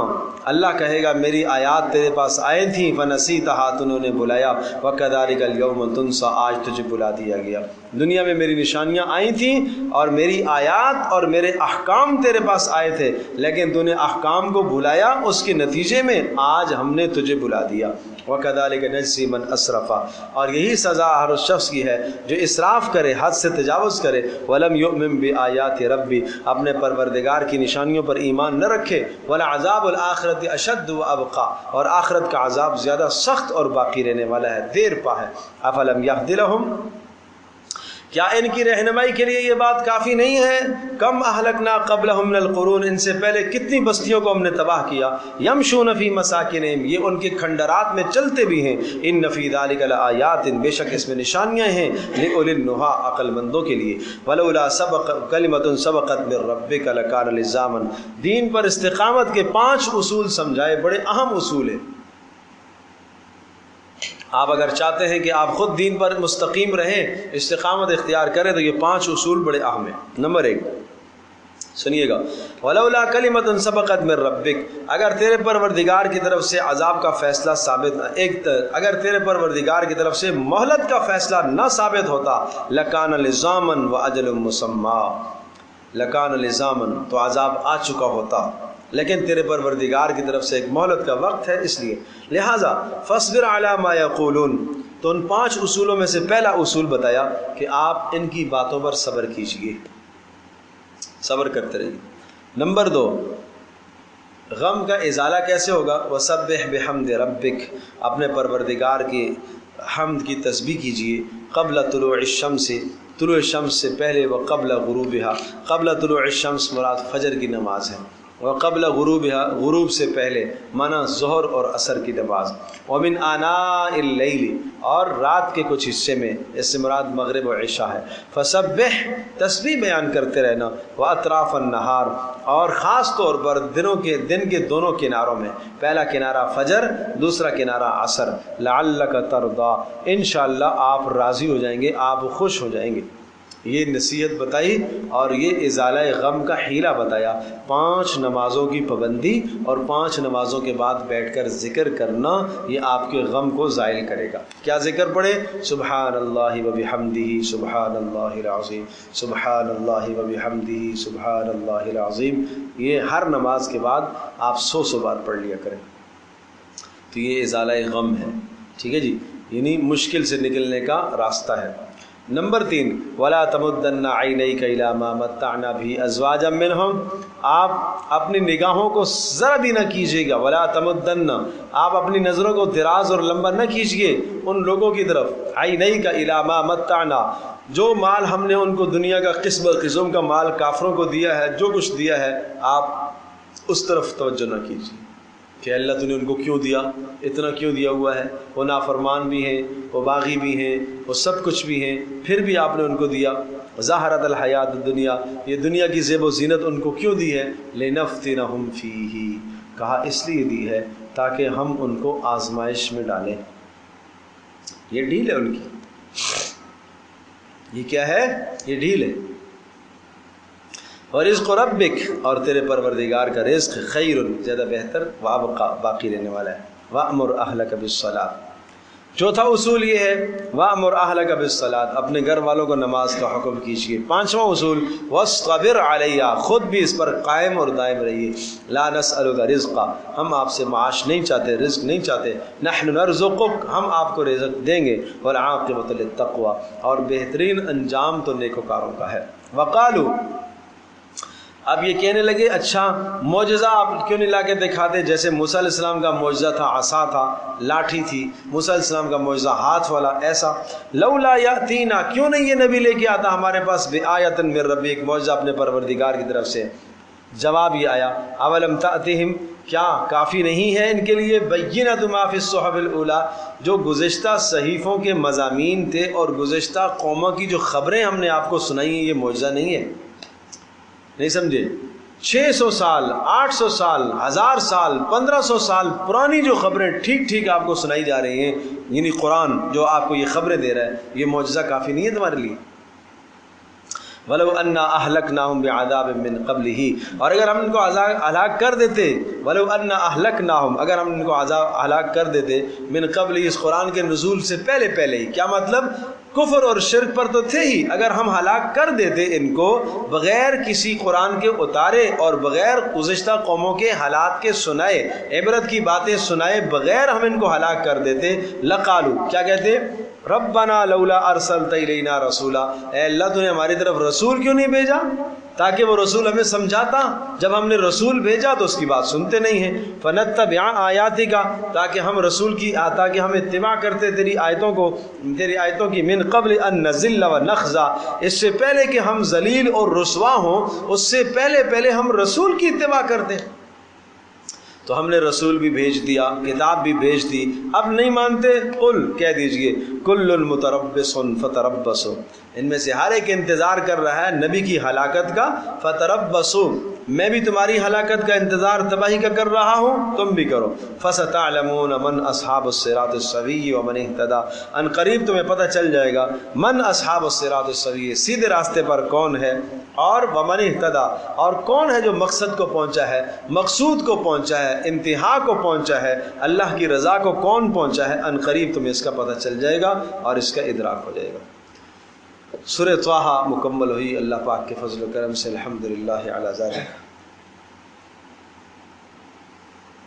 اللہ کہے گا میری آیات تیرے پاس آئے تھیں، فَنَسِيتَهَا، تو انہوں نے بلایا، وَكَذَلِكَ الْيَوْمَ تُنسَىٰ، آج تجھے بلا دیا گیا۔ دنیا میں میری نشانیاں آئی تھیں اور میری آیات اور میرے احکام تیرے پاس آئے تھے، لیکن تو نے احکام کو بھلایا، اس کے نتیجے میں آج ہم نے تجھے بلا دیا۔ وَكَذَلِكَ نَجْزِي مَنْ أَسْرَفَ، اور یہی سزا ہر اس شخص کی ہے جو اسراف کرے، حد سے تجاوز کرے، وَلَمْ يُؤْمِن بِآيَاتِ رَبِّ، اپنے پروردگار کی نشانیوں پر ایمان نہ رکھے، وَلَعَذَابُ الْآخِرَةِ أَشَدُّ وَأَبْقَىٰ، اور آخرت کا عذاب زیادہ سخت اور باقی رہنے والا ہے، دیر پا ہے۔ أَفَلَمْ يَهْدِ لَهُمْ، کیا ان کی رہنمائی کے لیے یہ بات کافی نہیں ہے؟ کم اہلکنا قبلہم من القرون، ان سے پہلے کتنی بستیوں کو ہم نے تباہ کیا، یمشون فی مساکنہم، یہ ان کے کھنڈرات میں چلتے بھی ہیں، ان فی ذلک لآیات، بے شک اس میں نشانیاں ہیں، لأولی النہی، عقل مندوں کے لیے، ولولا سبق کلمۃ سبقت من ربک لکان لزاما، دین پر استقامت کے 5 اصول سمجھائے، بڑے اہم اصول ہیں۔ آپ اگر چاہتے ہیں کہ آپ خود دین پر مستقیم رہیں، استقامت اختیار کریں، تو یہ 5 اصول بڑے اہم ہیں۔ نمبر 1 سنیے گا، وَلَوْلَا كَلِمَةٌ سَبَقَتْ مِن رَبِّكَ، اگر تیرے پروردگار کی طرف سے عذاب کا فیصلہ ثابت، اگر تیرے پروردگار کی طرف سے مہلت کا فیصلہ نہ ثابت ہوتا، لَكَانَ لِزَامًا وَأَجَلٌ مُّسَمًّى، لَكَانَ لِزَامًا، تو عذاب آ چکا ہوتا، لیکن تیرے پروردگار کی طرف سے ایک مہلت کا وقت ہے، اس لیے لہٰذا فاصبر علی ما یقولون، تو ان 5 اصولوں میں سے پہلا اصول بتایا کہ آپ ان کی باتوں پر صبر کیجئے، صبر کرتے رہیے۔ نمبر 2، غم کا ازالہ کیسے ہوگا؟ وسبح بحمد ربک، اپنے پروردگار کی حمد کی تسبیح کیجئے، قبل طلوع الشمس، طلوع الشمس سے پہلے، وقبل غروبها، قبل طلوع الشمس مراد فجر کی نماز ہے، وقبل غروبها، غروب سے پہلے مانا ظہر اور عصر کی نماز، ومن آناء اللیل، اور رات کے کچھ حصے میں، اس سے مراد مغرب و عشاء ہے، فسبح، تسبیح بیان کرتے رہنا، واطراف النہار، اور خاص طور پر دن کے دونوں کناروں میں، پہلا کنارہ فجر، دوسرا کنارہ عصر، لعلک ترضی، انشاءاللہ آپ راضی ہو جائیں گے، آپ خوش ہو جائیں گے۔ یہ نصیحت بتائی اور یہ ازالہ غم کا حیلہ بتایا، 5 نمازوں کی پابندی اور 5 نمازوں کے بعد بیٹھ کر ذکر کرنا، یہ آپ کے غم کو زائل کرے گا۔ کیا ذکر پڑھے؟ سبحان اللہ وبحمدہ سبحان اللہ العظیم، سبحان اللہ وبحمدہ سبحان اللہ العظیم، یہ ہر نماز کے بعد آپ 100 بار پڑھ لیا کریں، تو یہ ازالہ غم ہے، ٹھیک ہے جی، یعنی مشکل سے نکلنے کا راستہ ہے۔ نمبر 3 وَلَا تَمُدَّنَّ عَيْنَيْكَ إِلَىٰ مَا مَتَّعْنَا بِهِ أَزْوَاجًا مِّنْهُمْ، آپ اپنی نگاہوں کو ذرا بھی نہ کیجیے گا. وَلَا تَمُدَّنَّ، آپ اپنی نظروں کو دراز اور لمبا نہ کیجیے ان لوگوں کی طرف. عَيْنَيْكَ إِلَىٰ مَا مَتَّعْنَا، جو مال ہم نے ان کو دنیا کا قسم کا مال کافروں کو دیا ہے، جو کچھ دیا ہے، آپ اس طرف توجہ نہ کیجیے کہ اللہ تو نے ان کو کیوں دیا، اتنا کیوں دیا ہوا ہے، وہ نافرمان بھی ہیں، وہ باغی بھی ہیں، وہ سب کچھ بھی ہیں، پھر بھی آپ نے ان کو دیا. ظاہرت الحیات الدنیا، یہ دنیا کی زیب و زینت ان کو کیوں دی ہے؟ لنفتنہم فیہ، کہا اس لیے دی ہے تاکہ ہم ان کو آزمائش میں ڈالیں. یہ ڈیل ہے ان کی، یہ کیا ہے؟ یہ ڈیل ہے. اور رزق ربک، اور تیرے پروردگار کا رزق خیر، زیادہ بہتر، وابقا، باقی رہنے والا ہے. وَأْمُرْ أَهْلَكَ بِالصَّلَاةِ، چوتھا اصول یہ ہے وَأْمُرْ أَهْلَكَ بِالصَّلَاةِ، اپنے گھر والوں کو نماز کا حکم کیجیے. پانچواں اصول وَاصْطَبِرْ عَلَيْهَا، خود بھی اس پر قائم اور دائم رہیے. لَا نَسْأَلُكَ رِزْقًا، ہم آپ سے معاش نہیں چاہتے، رزق نہیں چاہتے. نَحْنُ نَرْزُقُكَ، ہم آپ کو رزق دیں گے. وَالْعَاقِبَةُ لِلتَّقْوَىٰ، اور بہترین انجام تو نیکوکاروں کا ہے. وَقَالُوا، اب یہ کہنے لگے اچھا معجزہ آپ کیوں نہیں لا کے دکھاتے؟ جیسے موسیٰ علیہ السلام کا معجزہ تھا عصا تھا، لاٹھی تھی، موسیٰ علیہ السلام کا معجزہ ہاتھ والا، ایسا. لولا یاتینا، کیوں نہیں یہ نبی لے کے آتا ہمارے پاس بآیۃ من ربی، ایک معجزہ اپنے پروردگار کی طرف سے. جواب یہ آیا اولم تأتہم، کیا کافی نہیں ہے ان کے لیے بینۃ ما فی الصحف الاولی، جو گزشتہ صحیفوں کے مضامین تھے اور گزشتہ قوموں کی جو خبریں ہم نے آپ کو سنائی ہیں، یہ معجزہ نہیں ہے؟ نہیں سمجھے؟ 600 سال 800 سال 1000 سال 1500 سال پرانی جو خبریں ٹھیک ٹھیک آپ کو سنائی جا رہی ہیں، یعنی قرآن جو آپ کو یہ خبریں دے رہا ہے، یہ معجزہ کافی نہیں ہے تمہارے لیے؟ وَلَوْ أَنَّا أَهْلَكْنَاهُمْ بِعَذَابٍ مِّن قَبْلِهِ، اور اگر ہم ان کو ہلاک کر دیتے، وَلَوْ أَنَّا أَهْلَكْنَاهُمْ، اگر ہم ان کو ہلاک کر دیتے، من قبل، اس قرآن کے نزول سے پہلے ہی. کیا مطلب؟ کفر اور شرک پر تو تھے ہی، اگر ہم ہلاک کر دیتے ان کو بغیر کسی قرآن کے اتارے اور بغیر گزشتہ قوموں کے حالات کے سنائے، عبرت کی باتیں سنائے بغیر ہم ان کو ہلاک کر دیتے، لقالو، کیا کہتے؟ ربنا لولا ارسلت الینا رسولا، اے اللہ تو نے ہماری طرف رسول کیوں نہیں بھیجا تاکہ وہ رسول ہمیں سمجھاتا. جب ہم نے رسول بھیجا تو اس کی بات سنتے نہیں ہیں. فنتبع آیاتک، تاکہ ہم رسول کی تاکہ ہم اتباع کرتے تیری آیتوں کی من قبل ان نذل ونخزى، اس سے پہلے کہ ہم ذلیل اور رسوا ہوں، اس سے پہلے ہم رسول کی اتباع کرتے. تو ہم نے رسول بھی بھیج دیا، کتاب بھی بھیج دی، اب نہیں مانتے؟ قل، کہہ دیجئے کل متربص فتربصوا، ان میں سے ہر ایک انتظار کر رہا ہے نبی کی ہلاکت کا. فتربصوا، میں بھی تمہاری ہلاکت کا انتظار تباہی کا کر رہا ہوں، تم بھی کرو. فستعلمون من اصحاب الصراط السوی ومن اہتدی، ان قریب تمہیں پتہ چل جائے گا من اصحاب الصراط السوی، سیدھے راستے پر کون ہے، اور ومن اہتدی، اور کون ہے جو مقصد کو پہنچا ہے، مقصود کو پہنچا ہے، انتہا کو پہنچا ہے، اللہ کی رضا کو کون پہنچا ہے. ان قریب تمہیں اس کا پتہ چل جائے گا اور اس کا ادراک ہو جائے گا. سورہ طٰہٰ مکمل ہوئی اللہ پاک کے فضل و کرم سے، الحمدللہ علی ذالک.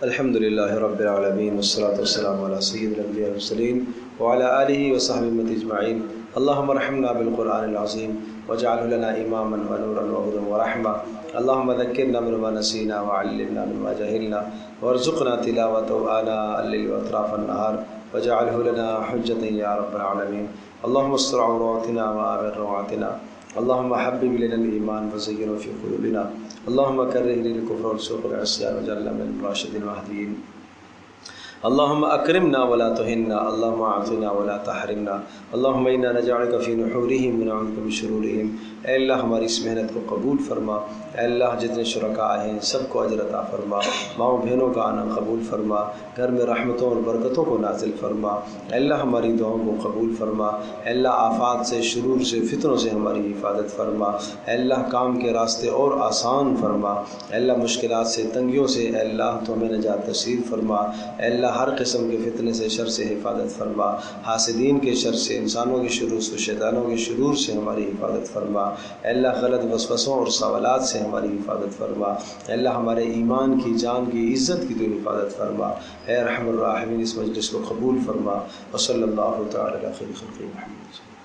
الحمدللہ رب العالمین، والصلاة والسلام علی سید الانبیاء والمرسلین وعلی آلہ وصحبہ اجمعین. اللہم ارحمنا بالقرآن العظیم واجعلہ لنا اماما ونورا وہدی ورحمہ. اللہم ذکرنا مما نسینا وعلمنا مما جہلنا وارزقنا تلاوتہ آناء اللیل واطراف النہار واجعلہ لنا حجتا یا رب العالمین. اللہم استر عوراتنا وآمن روعاتنا. اللہم حبب الینا الایمان وزینہ فی قلوبنا. اللہم کرہ الینا الکفر والفسوق والعصیان واجعلنا من الراشدین المہدیین. اللہم اکرمنا ولا تہنا، اللہم اعطنا ولا تحرمنا. اللہم انا نجعلک فی نحورہم ونعوذ من شرورہم. اے اللہ ہماری اس محنت کو قبول فرما. اے اللہ جتنے شرکاء ہیں سب کو اجر عطا فرما. ماؤں بہنوں کا آنا قبول فرما. گھر میں رحمتوں اور برکتوں کو نازل فرما. اے اللہ ہماری دعاؤں کو قبول فرما. اے اللہ آفات سے، شرور سے، فتنوں سے ہماری حفاظت فرما. اے اللہ کام کے راستے اور آسان فرما. اے اللہ مشکلات سے، تنگیوں سے، اے اللہ تو ہمیں نجات نصیب فرما. اے اللہ ہر قسم کے فتنے سے، شر سے حفاظت فرما. حاسدین کے شر سے، انسانوں کے شرور سے، شیطانوں کے شرور سے ہماری حفاظت فرما. اے اللہ غلط وسوسوں اور سوالات سے ہماری حفاظت فرما. اے اللہ ہمارے ایمان کی، جان کی، عزت کی تو حفاظت فرما. اے رحم الراحمین اس مجلس کو قبول فرما. وصلی اللہ تعالی علی خیر خلقہ محمد.